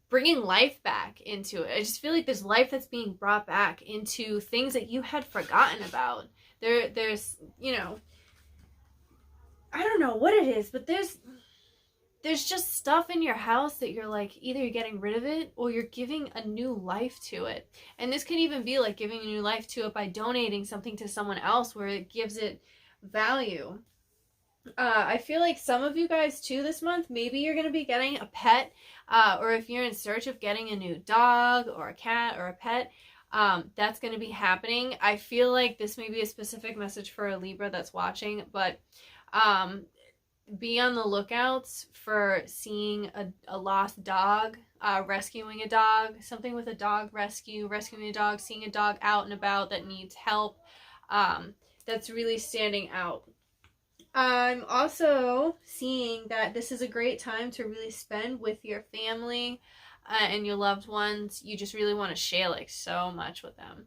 bringing life back into it. I just feel like there's life that's being brought back into things that you had forgotten about. There's, you know, I don't know what it is, but there's just stuff in your house that you're like, either you're getting rid of it or you're giving a new life to it. And this could even be like giving a new life to it by donating something to someone else where it gives it value. I feel like some of you guys too this month, maybe you're going to be getting a pet, or if you're in search of getting a new dog or a cat or a pet, that's going to be happening. I feel like this may be a specific message for a Libra that's watching, but be on the lookouts for seeing a lost dog, rescuing a dog, something with a dog rescuing a dog, seeing a dog out and about that needs help. That's really standing out. I'm also seeing that this is a great time to really spend with your family and your loved ones. You just really want to share like so much with them,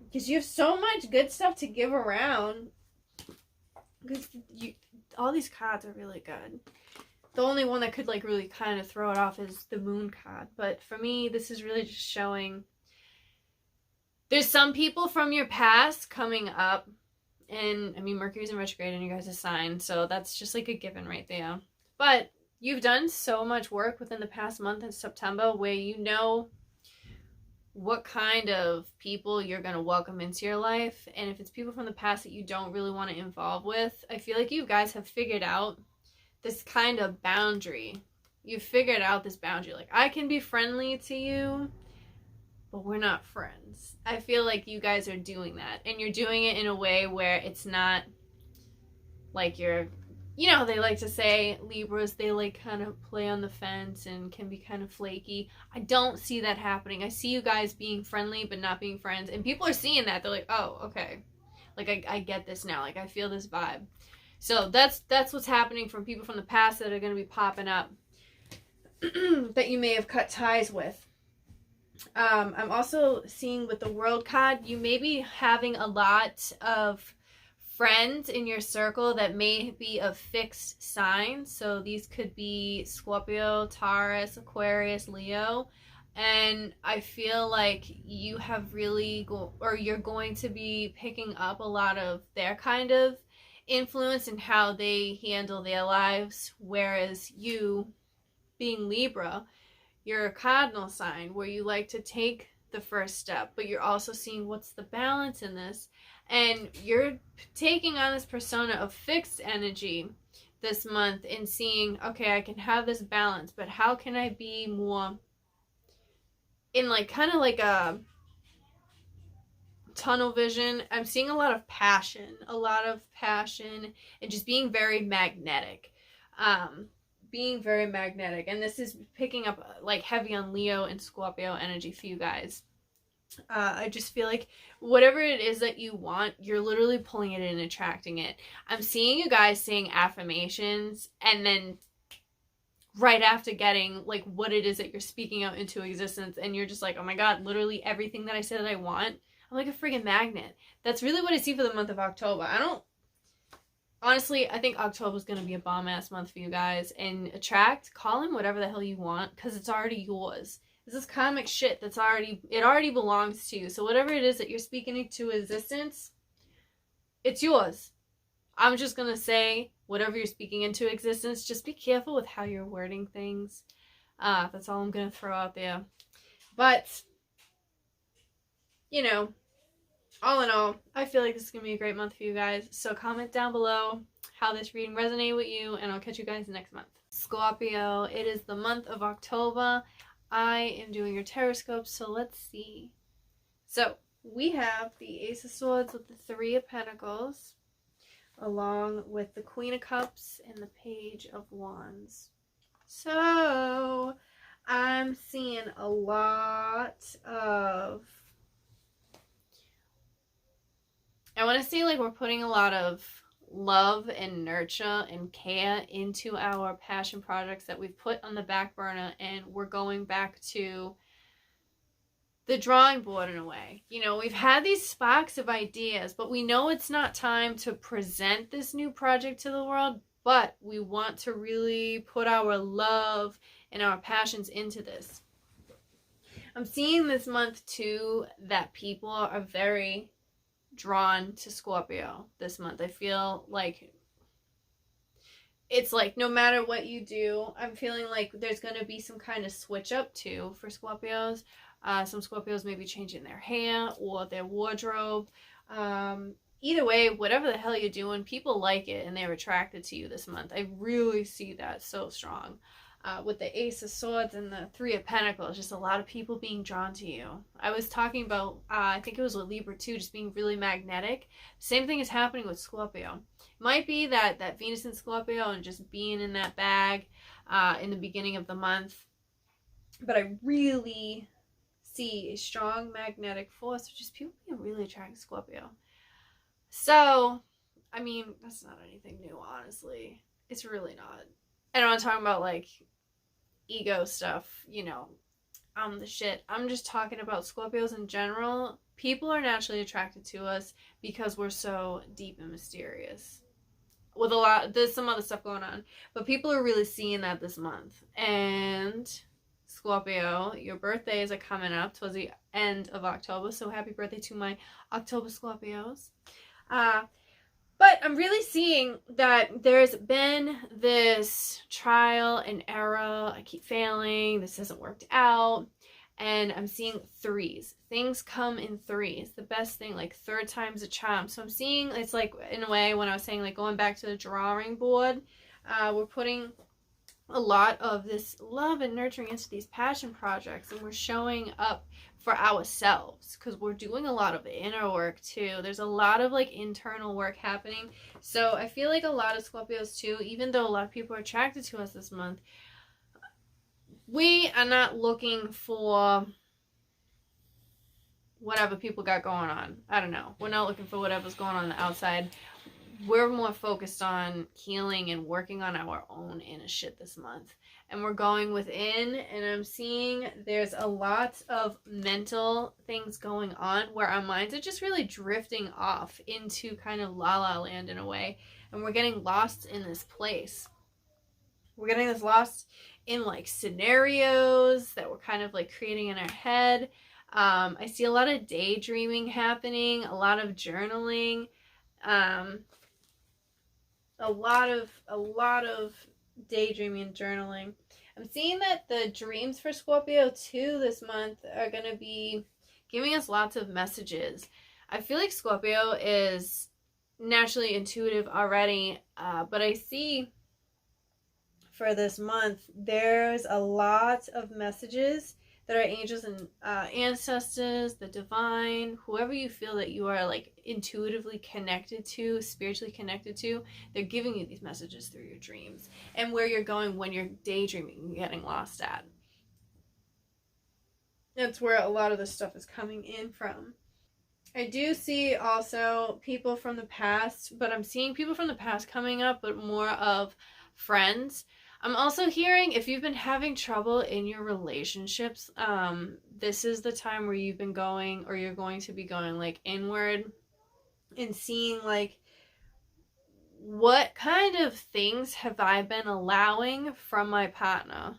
because you have so much good stuff to give around. Because all these cards are really good. The only one that could like really kind of throw it off is the Moon card. But for me, this is really just showing there's some people from your past coming up. And I mean, Mercury's in retrograde in your guys' sign, so that's just like a given right there. But you've done so much work within the past month in September where you know what kind of people you're going to welcome into your life. And if it's people from the past that you don't really want to involve with, I feel like you guys have figured out this kind of boundary. You've figured out this boundary. Like, I can be friendly to you, but we're not friends. I feel like you guys are doing that. And you're doing it in a way where it's not like you're, you know, they like to say, Libras, they like kind of play on the fence and can be kind of flaky. I don't see that happening. I see you guys being friendly but not being friends. And people are seeing that. They're like, oh, okay. Like, I get this now. Like, I feel this vibe. So that's what's happening from people from the past that are going to be popping up that you may have cut ties with. I'm also seeing with the World card, you may be having a lot of friends in your circle that may be of fixed signs. So these could be Scorpio, Taurus, Aquarius, Leo. And I feel like you have really you're going to be picking up a lot of their kind of influence in how they handle their lives. Whereas you, being Libra, you're a cardinal sign where you like to take the first step, but you're also seeing what's the balance in this. And you're taking on this persona of fixed energy this month and seeing, okay, I can have this balance, but how can I be more in like kind of like a tunnel vision? I'm seeing a lot of passion and just being very magnetic. Being very magnetic. And this is picking up like heavy on Leo and Scorpio energy for you guys. I just feel like whatever it is that you want, you're literally pulling it in and attracting it. I'm seeing you guys saying affirmations and then right after getting like what it is that you're speaking out into existence, and you're just like, oh my god, literally everything that I said that I want, I'm like a friggin' magnet. That's really what I see for the month of October. Honestly, I think October is going to be a bomb-ass month for you guys. And call in whatever the hell you want, because it's already yours. This is karmic shit it already belongs to you. So whatever it is that you're speaking into existence, it's yours. I'm just going to say, whatever you're speaking into existence, just be careful with how you're wording things. That's all I'm going to throw out there. But, you know, all in all, I feel like this is going to be a great month for you guys. So comment down below how this reading resonated with you, and I'll catch you guys next month. Scorpio, it is the month of October. I am doing your Tarotscopes, so let's see. So we have the Ace of Swords with the Three of Pentacles, along with the Queen of Cups and the Page of Wands. So I'm seeing a lot of, I want to say like we're putting a lot of love and nurture and care into our passion projects that we've put on the back burner, and we're going back to the drawing board in a way. You know, we've had these sparks of ideas, but we know it's not time to present this new project to the world, but we want to really put our love and our passions into this. I'm seeing this month too that people are very drawn to Scorpio this month. I feel like it's like no matter what you do, I'm feeling like there's going to be some kind of switch up too for Scorpios. Some Scorpios may be changing their hair or their wardrobe. Either way, whatever the hell you're doing, people like it and they're attracted to you this month. I really see that so strong. With the Ace of Swords and the Three of Pentacles, just a lot of people being drawn to you. I was talking about, I think it was with Libra too, just being really magnetic. Same thing is happening with Scorpio. It might be that Venus in Scorpio and just being in that bag in the beginning of the month. But I really see a strong magnetic force, which is people being really attracted to Scorpio. So, I mean, that's not anything new, honestly. It's really not. And I'm not talking about like ego stuff, you know, I'm the shit. I'm just talking about Scorpios in general. People are naturally attracted to us because we're so deep and mysterious. With there's some other stuff going on, but people are really seeing that this month. And Scorpio, your birthdays are coming up towards the end of October, so happy birthday to my October Scorpios. But I'm really seeing that there's been this trial and error. I keep failing. This hasn't worked out. And I'm seeing threes. Things come in threes. The best thing, like third time's a charm. So I'm seeing, it's like, in a way, when I was saying, like, going back to the drawing board, we're putting a lot of this love and nurturing into these passion projects. And we're showing up for ourselves because we're doing a lot of inner work too. There's a lot of like internal work happening. So I feel like a lot of Scorpios too, even though a lot of people are attracted to us this month, we are not looking for whatever people got going on. I don't know. We're not looking for whatever's going on the outside. we're more focused on healing and working on our own inner shit this month. And we're going within, and I'm seeing there's a lot of mental things going on where our minds are just really drifting off into kind of la-la land in a way. And we're getting lost in this place. We're getting this lost in like scenarios that we're kind of like creating in our head. I see a lot of daydreaming happening, a lot of journaling, a lot of daydreaming and journaling. I'm seeing that the dreams for Scorpio too this month are going to be giving us lots of messages. I feel like Scorpio is naturally intuitive already, but I see for this month there's a lot of messages that our angels and ancestors, the divine, whoever you feel that you are like intuitively connected to, spiritually connected to, they're giving you these messages through your dreams and where you're going when you're daydreaming and getting lost at. That's where a lot of this stuff is coming in from. I do see also people from the past, but I'm seeing people from the past coming up, but more of friends. I'm also hearing if you've been having trouble in your relationships, this is the time where you've been going, or you're going to be going like inward and seeing like what kind of things have I been allowing from my partner,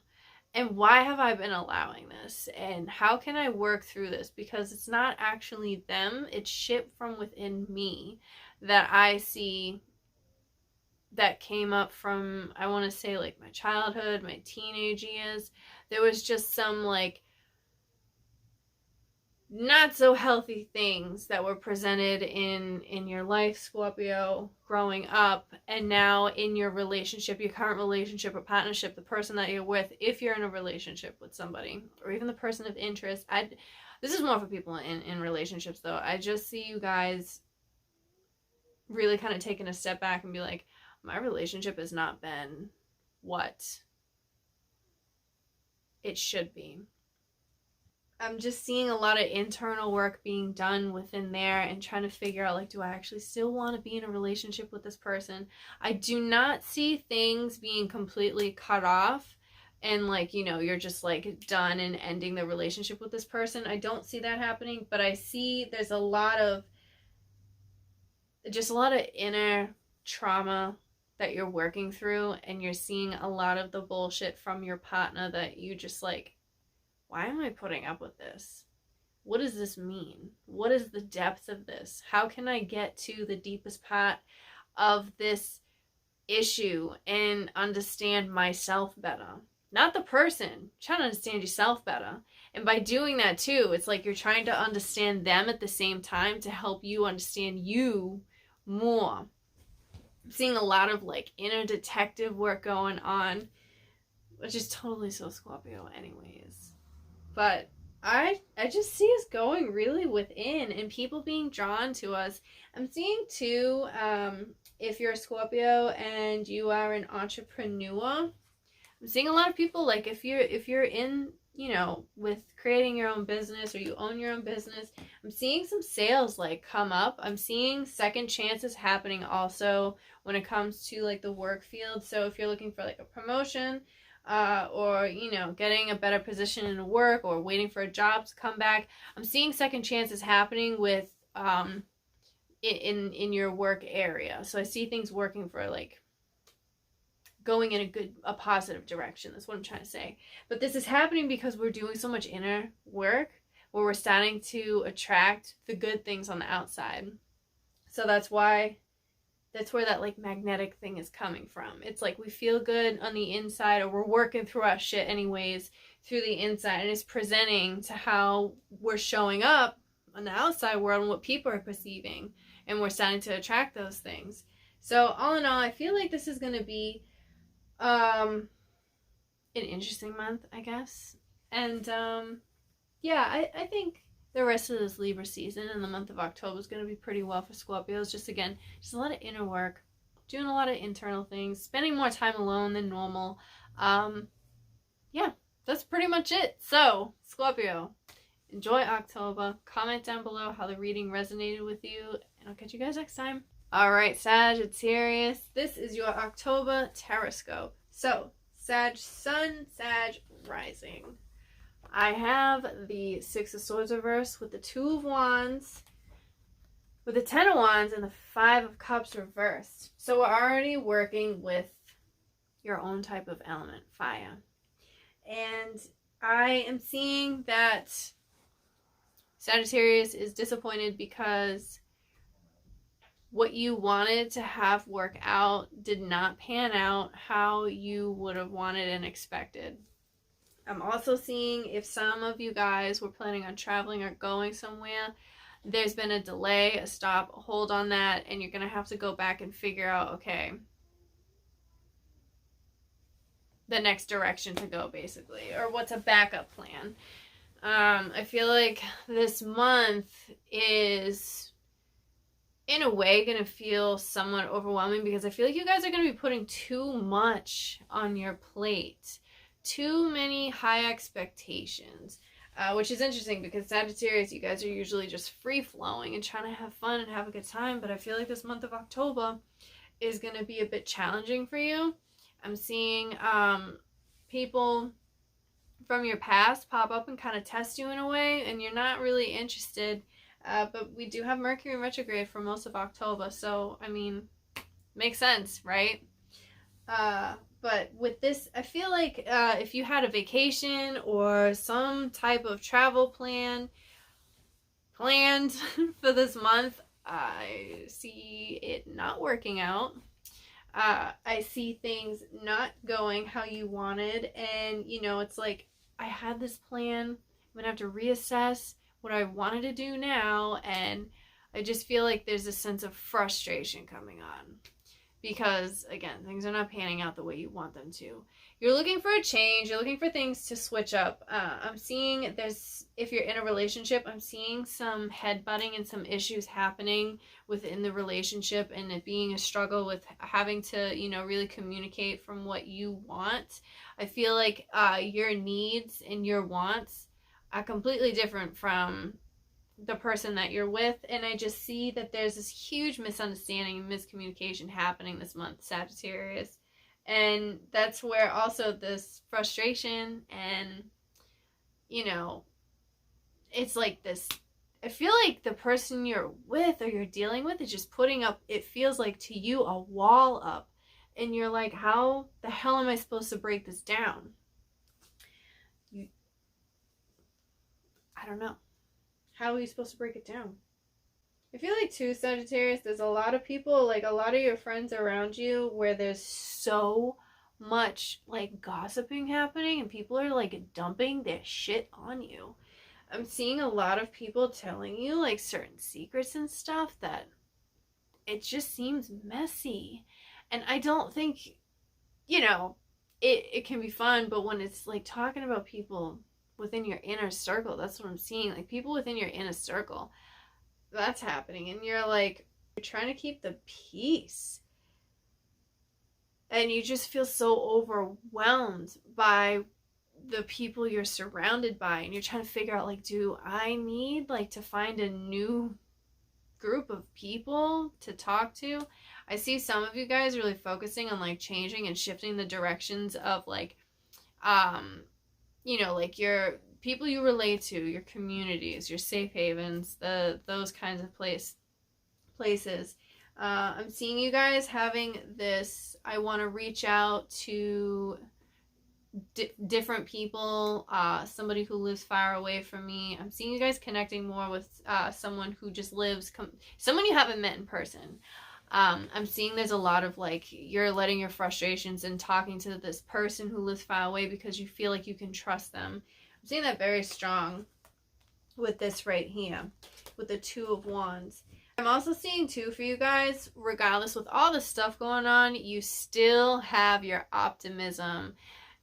and why have I been allowing this, and how can I work through this, because it's not actually them, it's shit from within me that I see that came up from, I want to say like my childhood, my teenage years. There was just some like not so healthy things that were presented in your life, Scorpio, growing up, and now in your relationship, your current relationship or partnership, the person that you're with, if you're in a relationship with somebody, or even the person of interest. This is more for people in relationships though. I just see you guys really kind of taking a step back and be like, my relationship has not been what it should be. I'm just seeing a lot of internal work being done within there and trying to figure out, like, do I actually still want to be in a relationship with this person? I do not see things being completely cut off and, like, you know, you're just, like, done and ending the relationship with this person. I don't see that happening, but I see there's a lot of inner trauma that you're working through, and you're seeing a lot of the bullshit from your partner that you just like, why am I putting up with this? What does this mean? What is the depth of this? How can I get to the deepest part of this issue and understand myself better? Not the person, trying to understand yourself better. And by doing that too, it's like you're trying to understand them at the same time to help you understand you more. I'm seeing a lot of like inner detective work going on, which is totally so Scorpio anyways. But I just see us going really within and people being drawn to us. I'm seeing too, if you're a Scorpio and you are an entrepreneur, I'm seeing a lot of people, like if you're in, you know, with creating your own business or you own your own business, I'm seeing some sales like come up. I'm seeing second chances happening also when it comes to like the work field. So if you're looking for like a promotion, or, you know, getting a better position in work or waiting for a job to come back, I'm seeing second chances happening with, in your work area. So I see things working for like going in a positive direction. That's what I'm trying to say. But this is happening because we're doing so much inner work where we're starting to attract the good things on the outside. So that's where that like magnetic thing is coming from. It's like we feel good on the inside, or we're working through our shit anyways through the inside, and it's presenting to how we're showing up on the outside world and what people are perceiving, and we're starting to attract those things. So all in all, I feel like this is going to be an interesting month, I guess. And yeah, I think the rest of this Libra season in the month of October is going to be pretty well for Scorpios. Just a lot of inner work, doing a lot of internal things, spending more time alone than normal. Yeah, that's pretty much it. So, Scorpio, enjoy October. Comment down below how the reading resonated with you, and I'll catch you guys next time. All right, Sagittarius, this is your October Tarotscope. So, Sag Sun, Sag Rising. I have the Six of Swords reversed with the Two of Wands, with the Ten of Wands, and the Five of Cups reversed. So we're already working with your own type of element, fire. And I am seeing that Sagittarius is disappointed because what you wanted to have work out did not pan out how you would have wanted and expected. I'm also seeing if some of you guys were planning on traveling or going somewhere, there's been a delay, a stop, a hold on that, and you're going to have to go back and figure out, okay, the next direction to go, basically, or what's a backup plan. I feel like this month is, in a way, going to feel somewhat overwhelming because I feel like you guys are going to be putting too much on your plate. Too many high expectations, which is interesting because Sagittarius, you guys are usually just free-flowing and trying to have fun and have a good time, but I feel like this month of October is going to be a bit challenging for you. I'm seeing people from your past pop up and kind of test you in a way, and you're not really interested. But we do have Mercury retrograde for most of October, so, I mean, makes sense, right? But with this, I feel like if you had a vacation or some type of travel planned for this month, I see it not working out. I see things not going how you wanted, and, you know, it's like, I had this plan, I'm going to have to reassess what I wanted to do now, and I just feel like there's a sense of frustration coming on. Because, again, things are not panning out the way you want them to. You're looking for a change. You're looking for things to switch up. I'm seeing if you're in a relationship, I'm seeing some headbutting and some issues happening within the relationship, and it being a struggle with having to, you know, really communicate from what you want. I feel like your needs and your wants are completely different from the person that you're with, and I just see that there's this huge misunderstanding and miscommunication happening this month, Sagittarius, and that's where also this frustration and, you know, it's like this, I feel like the person you're with or you're dealing with is just putting up, it feels like to you, a wall up, and you're like, how the hell am I supposed to break this down? I don't know. How are you supposed to break it down? I feel like too, Sagittarius, there's a lot of people, like a lot of your friends around you where there's so much like gossiping happening and people are like dumping their shit on you. I'm seeing a lot of people telling you like certain secrets and stuff that it just seems messy. And I don't think, you know, it can be fun, but when it's like talking about people within your inner circle, that's what I'm seeing, like people within your inner circle, that's happening, and you're like, you're trying to keep the peace, and you just feel so overwhelmed by the people you're surrounded by, and you're trying to figure out, like, do I need like to find a new group of people to talk to? I see some of you guys really focusing on like changing and shifting the directions of like you know, like your people you relate to, your communities, your safe havens, those kinds of places. I'm seeing you guys having this, I want to reach out to different people, somebody who lives far away from me. I'm seeing you guys connecting more with someone who just lives, someone you haven't met in person. I'm seeing there's a lot of like, you're letting your frustrations and talking to this person who lives far away because you feel like you can trust them. I'm seeing that very strong with this right here, with the Two of Wands. I'm also seeing too, for you guys, regardless with all this stuff going on, you still have your optimism.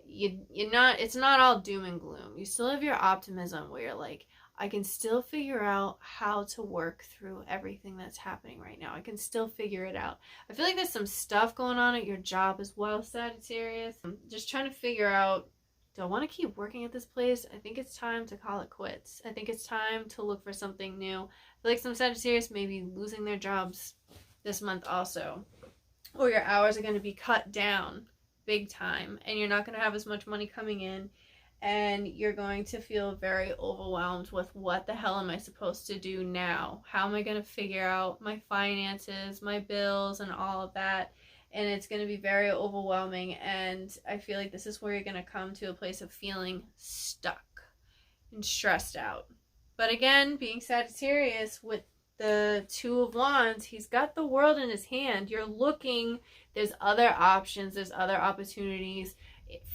You're not, it's not all doom and gloom. You still have your optimism where you're like, I can still figure out how to work through everything that's happening right now. I can still figure it out. I feel like there's some stuff going on at your job as well, Sagittarius. I'm just trying to figure out, do I want to keep working at this place? I think it's time to call it quits. I think it's time to look for something new. I feel like some Sagittarius may be losing their jobs this month also. Or your hours are going to be cut down big time, and you're not going to have as much money coming in, and you're going to feel very overwhelmed with what the hell am I supposed to do now? How am I going to figure out my finances, my bills, and all of that? And it's going to be very overwhelming, and I feel like this is where you're going to come to a place of feeling stuck and stressed out. But again, being Sagittarius with the Two of Wands, he's got the world in his hand. You're looking, there's other options, there's other opportunities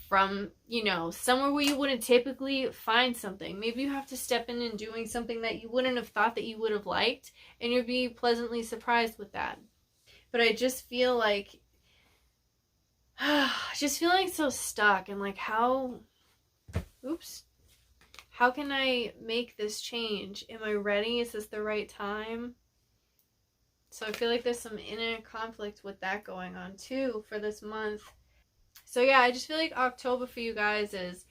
from, you know, somewhere where you wouldn't typically find something. Maybe you have to step in and doing something that you wouldn't have thought that you would have liked, and you'll be pleasantly surprised with that. But I just feel like, just feeling so stuck, and like how can I make this change? Am I ready? Is this the right time? So I feel like there's some inner conflict with that going on too for this month. So yeah, I just feel like October for you guys is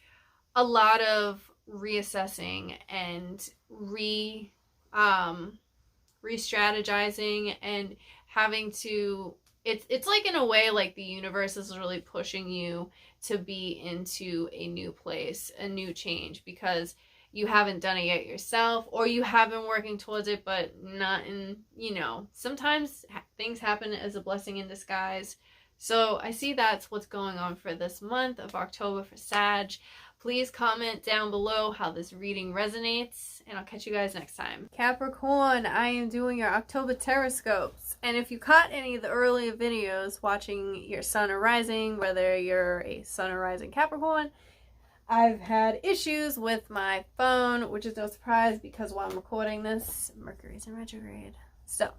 a lot of reassessing and re-strategizing and having to, it's like in a way like the universe is really pushing you to be into a new place, a new change, because you haven't done it yet yourself, or you have been working towards it, but not in, you know, sometimes things happen as a blessing in disguise. So I see that's what's going on for this month of October for Sag. Please comment down below how this reading resonates, and I'll catch you guys next time. Capricorn, I am doing your October Tarotscopes. And if you caught any of the earlier videos watching your sun or rising, whether you're a sun or rising Capricorn, I've had issues with my phone, which is no surprise because while I'm recording this, Mercury's in retrograde. So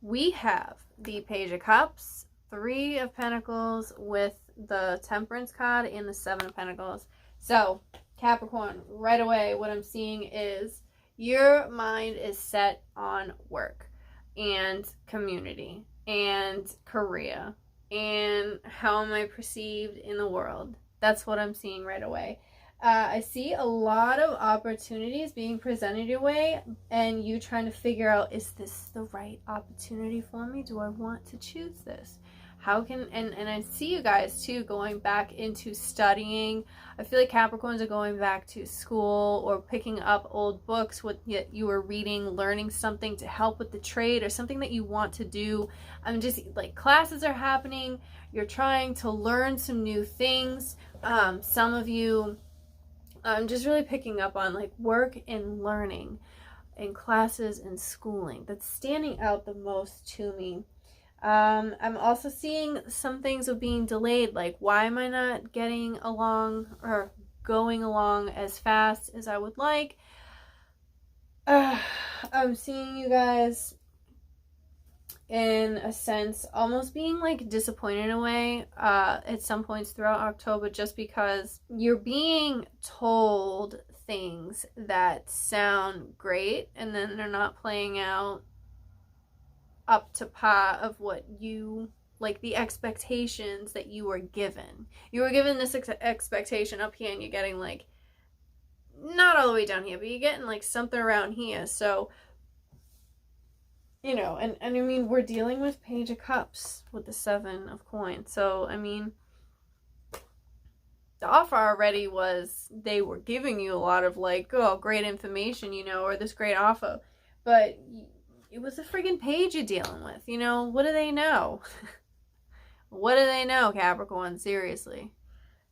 we have the Page of Cups, Three of Pentacles with the Temperance card and the Seven of Pentacles. So Capricorn, right away what I'm seeing is your mind is set on work and community and career and how am I perceived in the world. That's what I'm seeing right away. I see a lot of opportunities being presented your way, and you trying to figure out, is this the right opportunity for me? Do I want to choose this? How can, and I see you guys too going back into studying. I feel like Capricorns are going back to school or picking up old books what you were reading, learning something to help with the trade or something that you want to do. I'm just like, classes are happening. You're trying to learn some new things. Some of you, I'm just really picking up on like work and learning and classes and schooling. That's standing out the most to me. I'm also seeing some things are being delayed, like why am I not getting along or going along as fast as I would like? I'm seeing you guys in a sense almost being like disappointed in a way at some points throughout October, just because you're being told things that sound great and then they're not playing out up to par of what you, like the expectations that you were given. You were given this expectation up here and you're getting like, not all the way down here, but you're getting like something around here. So, you know, and I mean, we're dealing with Page of Cups with the Seven of Coins. So, I mean, the offer already was, they were giving you a lot of like, oh, great information, you know, or this great offer. But it was a friggin' page you're dealing with, you know? What do they know? What do they know, Capricorn? Seriously.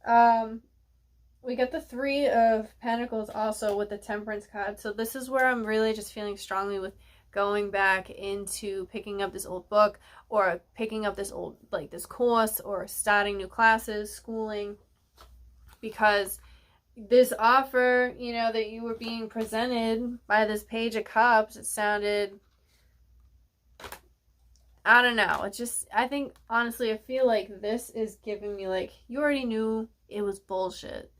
We got the Three of Pentacles also with the Temperance card. So this is where I'm really just feeling strongly with going back into picking up this old book or picking up this old, like this course, or starting new classes, schooling, because this offer, you know, that you were being presented by this Page of Cups, it sounded, I don't know. It's just, I think, honestly, I feel like this is giving me like, you already knew it was bullshit.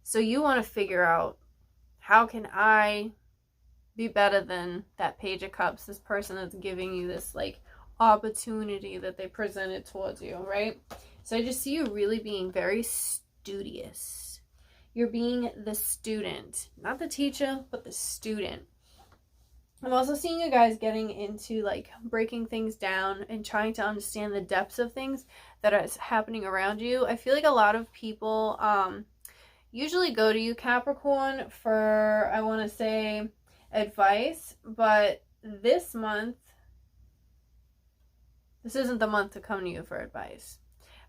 So you want to figure out, how can I be better than that Page of Cups, this person that's giving you this like opportunity that they presented towards you, right? So I just see you really being very studious. You're being the student, not the teacher, but the student. I'm also seeing you guys getting into like breaking things down and trying to understand the depths of things that are happening around you. I feel like a lot of people usually go to you, Capricorn, for, I want to say, advice, but this month, this isn't the month to come to you for advice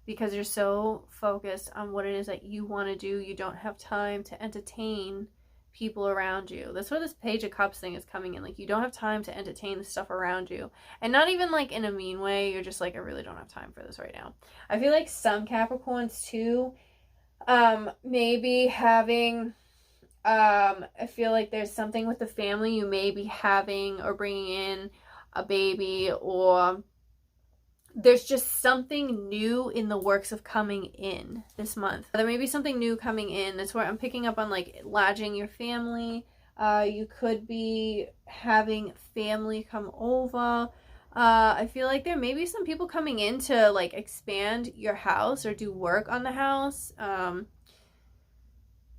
because you're so focused on what it is that you want to do. You don't have time to entertain people around you. That's where this Page of Cups thing is coming in. Like, you don't have time to entertain the stuff around you. And not even like in a mean way. You're just like, I really don't have time for this right now. I feel like some Capricorns too, maybe having, I feel like there's something with the family. You may be having or bringing in a baby, or there's just something new in the works of coming in this month. There may be something new coming in. That's where I'm picking up on, like, lodging your family. You could be having family come over. I feel like there may be some people coming in to, like, expand your house or do work on the house.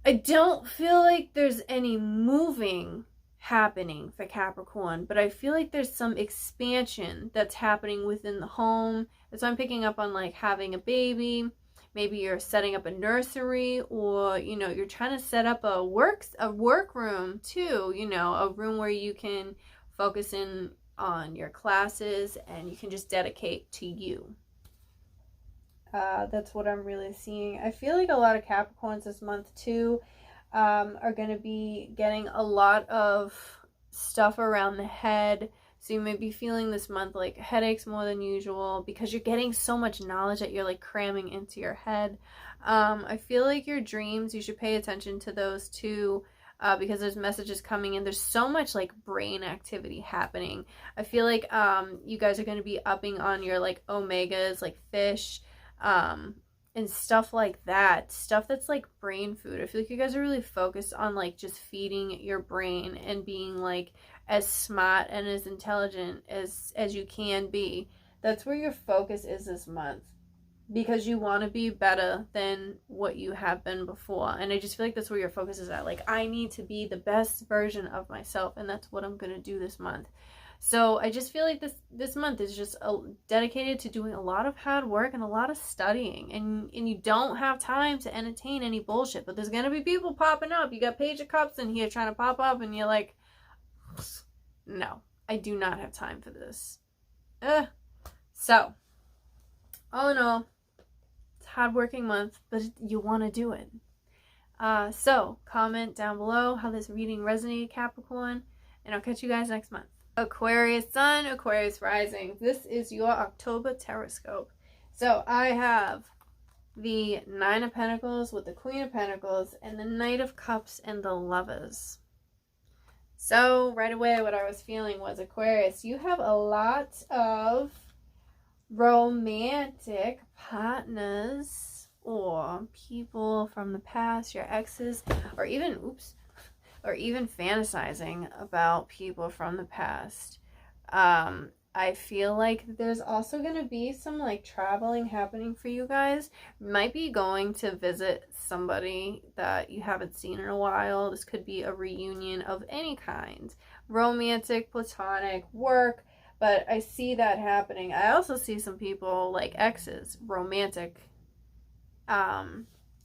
I don't feel like there's any moving happening for Capricorn, but I feel like there's some expansion that's happening within the home. That's why I'm picking up on, like, having a baby. Maybe you're setting up a nursery, or, you know, you're trying to set up a work room too, you know, a room where you can focus in on your classes and you can just dedicate to you. That's what I'm really seeing. I feel like a lot of Capricorns this month too are going to be getting a lot of stuff around the head. So you may be feeling this month like headaches more than usual because you're getting so much knowledge that you're like cramming into your head. I feel like your dreams, you should pay attention to those too, because there's messages coming in. There's so much like brain activity happening. I feel like you guys are going to be upping on your like omegas, like fish, and stuff like that. Stuff that's like brain food. I feel like you guys are really focused on like just feeding your brain and being like as smart and as intelligent as you can be. That's where your focus is this month, because you want to be better than what you have been before. And I just feel like that's where your focus is at. Like, I need to be the best version of myself, and that's what I'm going to do this month. So I just feel like this month is just dedicated to doing a lot of hard work and a lot of studying. And you don't have time to entertain any bullshit. But there's going to be people popping up. You got Page of Cups in here trying to pop up, and you're like, no, I do not have time for this. So, all in all, it's a hard-working month, but you want to do it. So, comment down below how this reading resonated, Capricorn. And I'll catch you guys next month. Aquarius Sun, Aquarius Rising. This is your October Tarotscope. So I have the Nine of Pentacles with the Queen of Pentacles and the Knight of Cups and the Lovers. So right away what I was feeling was, Aquarius, you have a lot of romantic partners or people from the past, your exes, or even, fantasizing about people from the past. I feel like there's also going to be some like traveling happening for you guys. Might be going to visit somebody that you haven't seen in a while. This could be a reunion of any kind. Romantic, platonic, work. But I see that happening. I also see some people like exes, romantic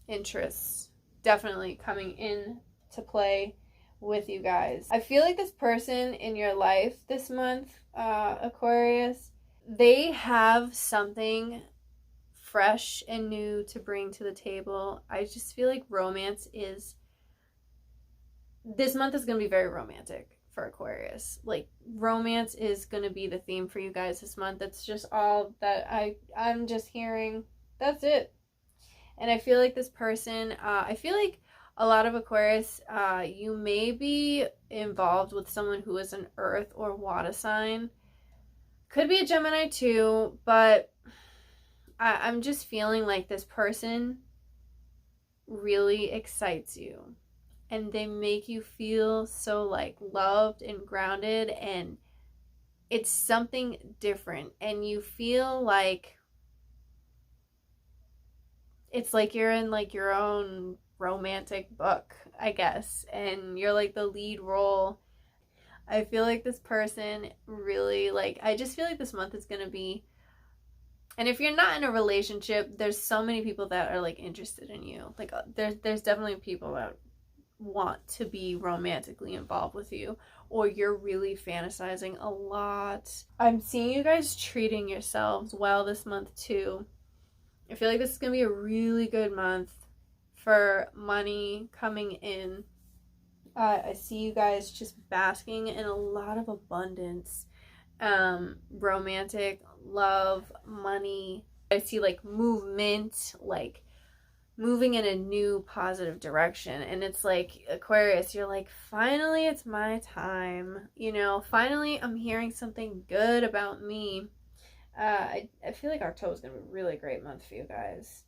interests definitely coming in to play with you guys. I feel like this person in your life this month, Aquarius, they have something fresh and new to bring to the table. I just feel like this month is going to be very romantic for Aquarius. Like, romance is going to be the theme for you guys this month. That's just all that I'm just hearing. That's it. And I feel like this person, I feel like a lot of Aquarius, you may be involved with someone who is an earth or water sign. Could be a Gemini too, but I'm just feeling like this person really excites you. And they make you feel so like loved and grounded, and it's something different. And you feel like it's like you're in like your own romantic book, I guess, and you're like the lead role. I feel like this person really, like, I just feel like this month is going to be, and if you're not in a relationship, there's so many people that are, like, interested in you. Like, there's definitely people that want to be romantically involved with you, or you're really fantasizing a lot. I'm seeing you guys treating yourselves well this month, too. I feel like this is going to be a really good month for money coming in. I see you guys just basking in a lot of abundance, romantic, love, money. I see like movement, like moving in a new positive direction. And it's like, Aquarius, you're like, finally it's my time. You know, finally I'm hearing something good about me. I feel like October is going to be a really great month for you guys.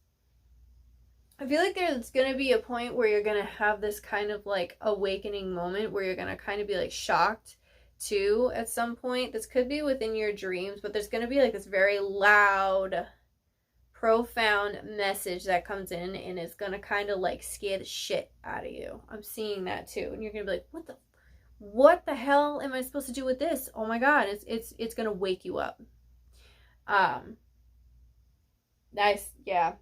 I feel like there's going to be a point where you're going to have this kind of like awakening moment where you're going to kind of be like shocked too at some point. This could be within your dreams, but there's going to be like this very loud, profound message that comes in and it's going to kind of like scare the shit out of you. I'm seeing that too. And you're going to be like, what the hell am I supposed to do with this? Oh my God, it's going to wake you up. Nice. Yeah.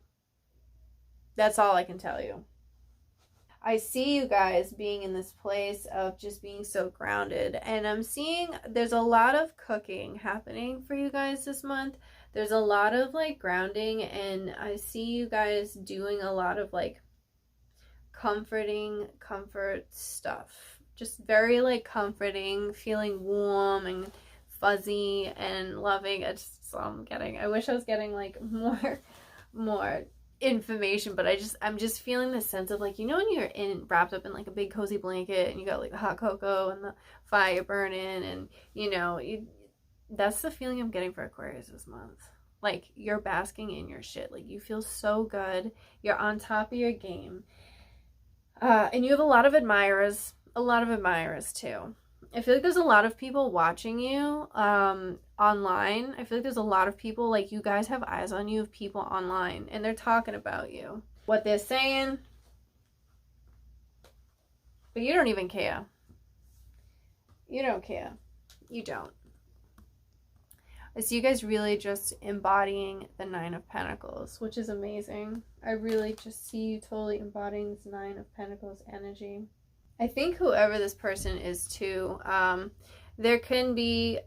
That's all I can tell you. I see you guys being in this place of just being so grounded. And I'm seeing there's a lot of cooking happening for you guys this month. There's a lot of like grounding. And I see you guys doing a lot of like comfort stuff. Just very like comforting, feeling warm and fuzzy and loving. It's all I'm getting. I wish I was getting like more information, but I'm just feeling this sense of like, you know, when you're wrapped up in like a big cozy blanket and you got like the hot cocoa and the fire burning, and you know, that's the feeling I'm getting for Aquarius this month. Like you're basking in your shit. Like you feel so good. You're on top of your game. And you have a lot of admirers too. I feel like there's a lot of people watching you online. I feel like there's a lot of people, like you guys have eyes on you of people online and they're talking about you. What they're saying. But you don't even care. You don't care. You don't. I see you guys really just embodying the Nine of Pentacles, which is amazing. I really just see you totally embodying this Nine of Pentacles energy. I think whoever this person is too, there can be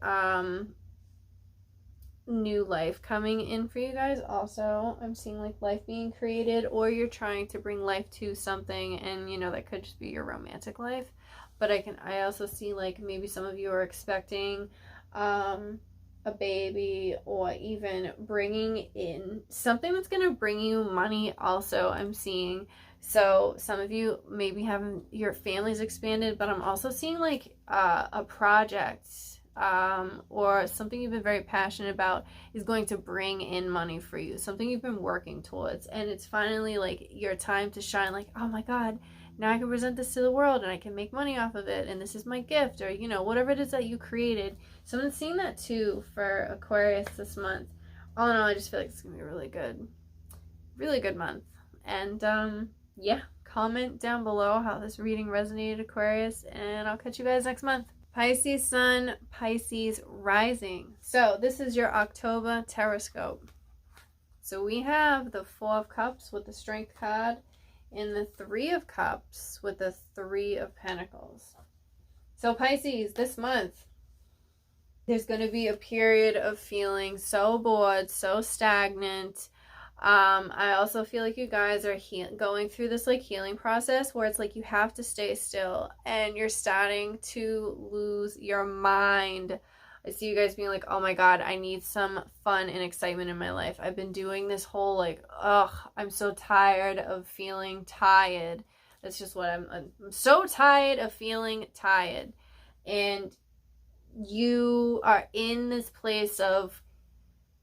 new life coming in for you guys also. I'm seeing like life being created, or you're trying to bring life to something, and you know, that could just be your romantic life. But I also see like maybe some of you are expecting a baby, or even bringing in something that's going to bring you money also, I'm seeing. So some of you maybe having your family's expanded, but I'm also seeing like a project or something you've been very passionate about is going to bring in money for you, something you've been working towards, and it's finally like your time to shine. Like, oh my God, now I can present this to the world and I can make money off of it, and this is my gift, or you know, whatever it is that you created. So I'm seeing that too for Aquarius this month. All in all, I just feel like it's gonna be a really good month. And yeah, comment down below how this reading resonated, Aquarius, and I'll catch you guys next month. Pisces Sun, Pisces Rising. So this is your October Tarotscope. So we have the Four of Cups with the Strength card, and the Three of Cups with the Three of Pentacles. So Pisces, this month, there's going to be a period of feeling so bored, so stagnant. I also feel like you guys are going through this like healing process where it's like you have to stay still and you're starting to lose your mind. I see you guys being like, oh my God, I need some fun and excitement in my life. I've been doing this whole like, I'm so tired of feeling tired. That's just what I'm so tired of feeling tired. And you are in this place of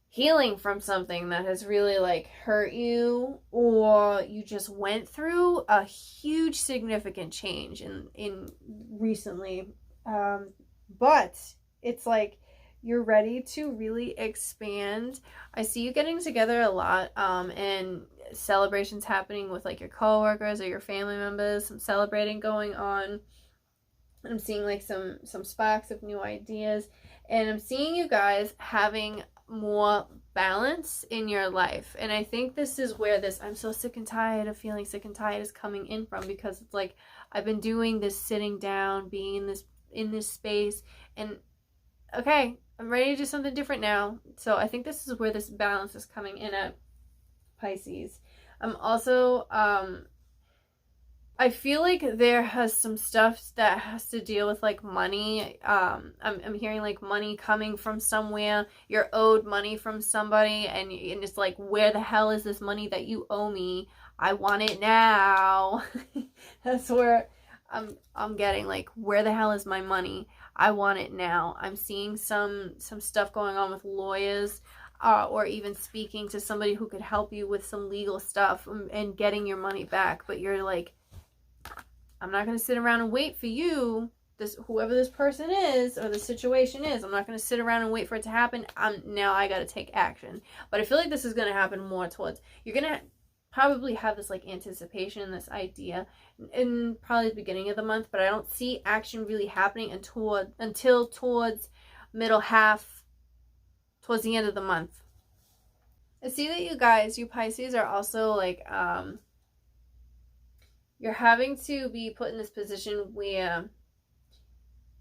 healing from something that has really like hurt you, or you just went through a huge significant change in recently, but it's like you're ready to really expand. I see you getting together a lot, and celebrations happening with like your coworkers or your family members, some celebrating going on. I'm seeing like some sparks of new ideas, and I'm seeing you guys having more balance in your life. And I think this is where this I'm so sick and tired of feeling sick and tired is coming in from, because it's like I've been doing this sitting down, being in this space, and okay, I'm ready to do something different now. So I think this is where this balance is coming in at, Pisces. I'm also I feel like there has some stuff that has to deal with like money. I'm hearing like money coming from somewhere. You're owed money from somebody, and it's like, where the hell is this money that you owe me? I want it now. That's where I'm getting, like, where the hell is my money? I want it now. I'm seeing some stuff going on with lawyers, or even speaking to somebody who could help you with some legal stuff and getting your money back. But you're like, I'm not going to sit around and wait for you, whoever this person is or the situation is. I'm not going to sit around and wait for it to happen. Now I got to take action. But I feel like this is going to happen more towards, you're going to probably have this like anticipation, this idea in probably the beginning of the month, but I don't see action really happening until towards middle half, towards the end of the month. I see that you guys, you Pisces, are also like, you're having to be put in this position where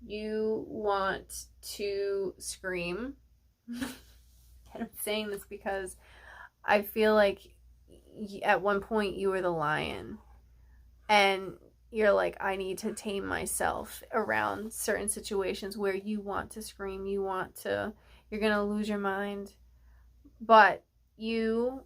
you want to scream. And I'm saying this because I feel like at one point you were the lion, and you're like, I need to tame myself around certain situations where you want to scream, you're gonna lose your mind. But you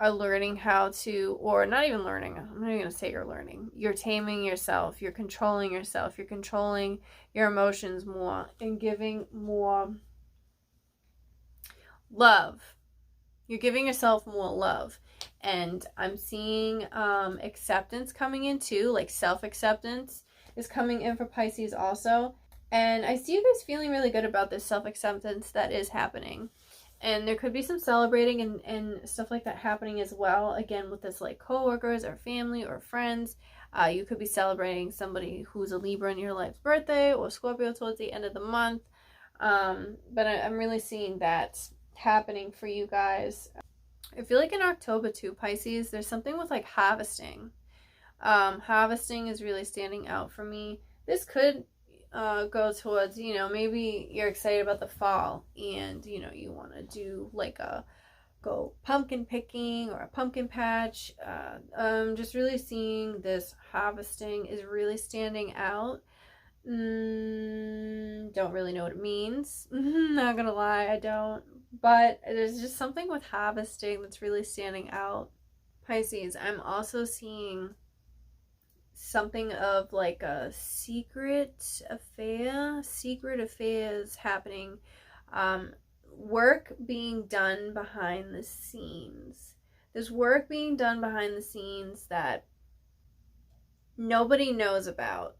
are learning how to, or not even learning, I'm not even gonna say you're learning, you're taming yourself, you're controlling yourself, you're controlling your emotions more and giving more love. You're giving yourself more love. And I'm seeing acceptance coming in too, like self-acceptance is coming in for Pisces also. And I see you guys feeling really good about this self-acceptance that is happening. And there could be some celebrating and stuff like that happening as well. Again, with this like coworkers or family or friends. You could be celebrating somebody who's a Libra in your life's birthday, or Scorpio towards the end of the month. But I'm really seeing that happening for you guys. I feel like in October too, Pisces, there's something with like harvesting. Harvesting is really standing out for me. This could go towards, maybe you're excited about the fall, and you want to do like go pumpkin picking or a pumpkin patch. Just really seeing this harvesting is really standing out. Don't really know what it means. Not gonna lie, I don't. But there's just something with harvesting that's really standing out. Pisces, I'm also seeing something of like a secret affairs happening. Work being done behind the scenes. There's work being done behind the scenes that nobody knows about,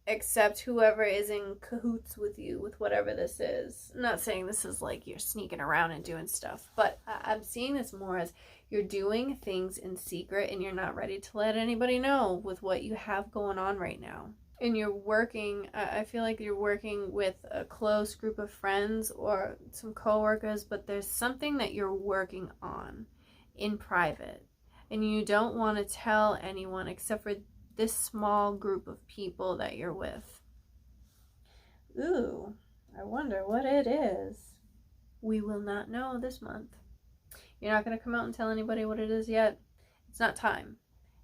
except whoever is in cahoots with you with whatever this is. I'm not saying this is like you're sneaking around and doing stuff, but I'm seeing this more as you're doing things in secret and you're not ready to let anybody know with what you have going on right now. And you're working, I feel like you're working with a close group of friends or some coworkers, but there's something that you're working on in private and you don't want to tell anyone except for this small group of people that you're with. Ooh, I wonder what it is. We will not know this month. You're not going to come out and tell anybody what it is yet. It's not time.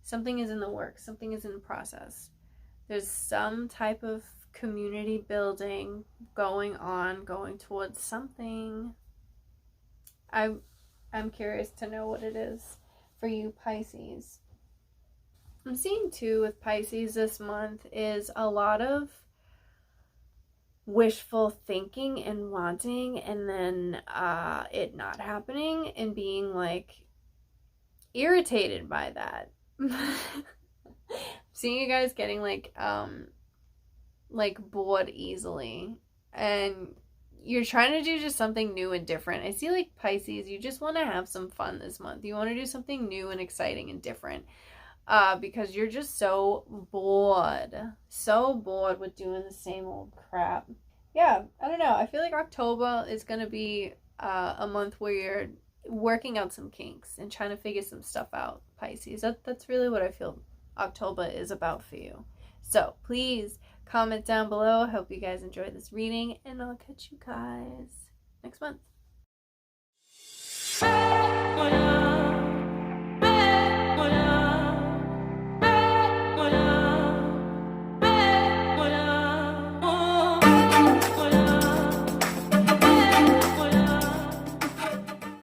Something is in the works. Something is in the process. There's some type of community building going on, going towards something. I'm curious to know what it is for you, Pisces. I'm seeing too with Pisces this month is a lot of wishful thinking and wanting, and then it not happening and being like irritated by that. Seeing you guys getting like bored easily, and you're trying to do just something new and different. I see like Pisces, you just want to have some fun this month. You want to do something new and exciting and different. because you're just so bored with doing the same old crap. Yeah, I don't know. I feel like October is going to be a month where you're working out some kinks and trying to figure some stuff out, Pisces. That's really what I feel October is about for you. So please comment down below. I hope you guys enjoyed this reading, and I'll catch you guys next month.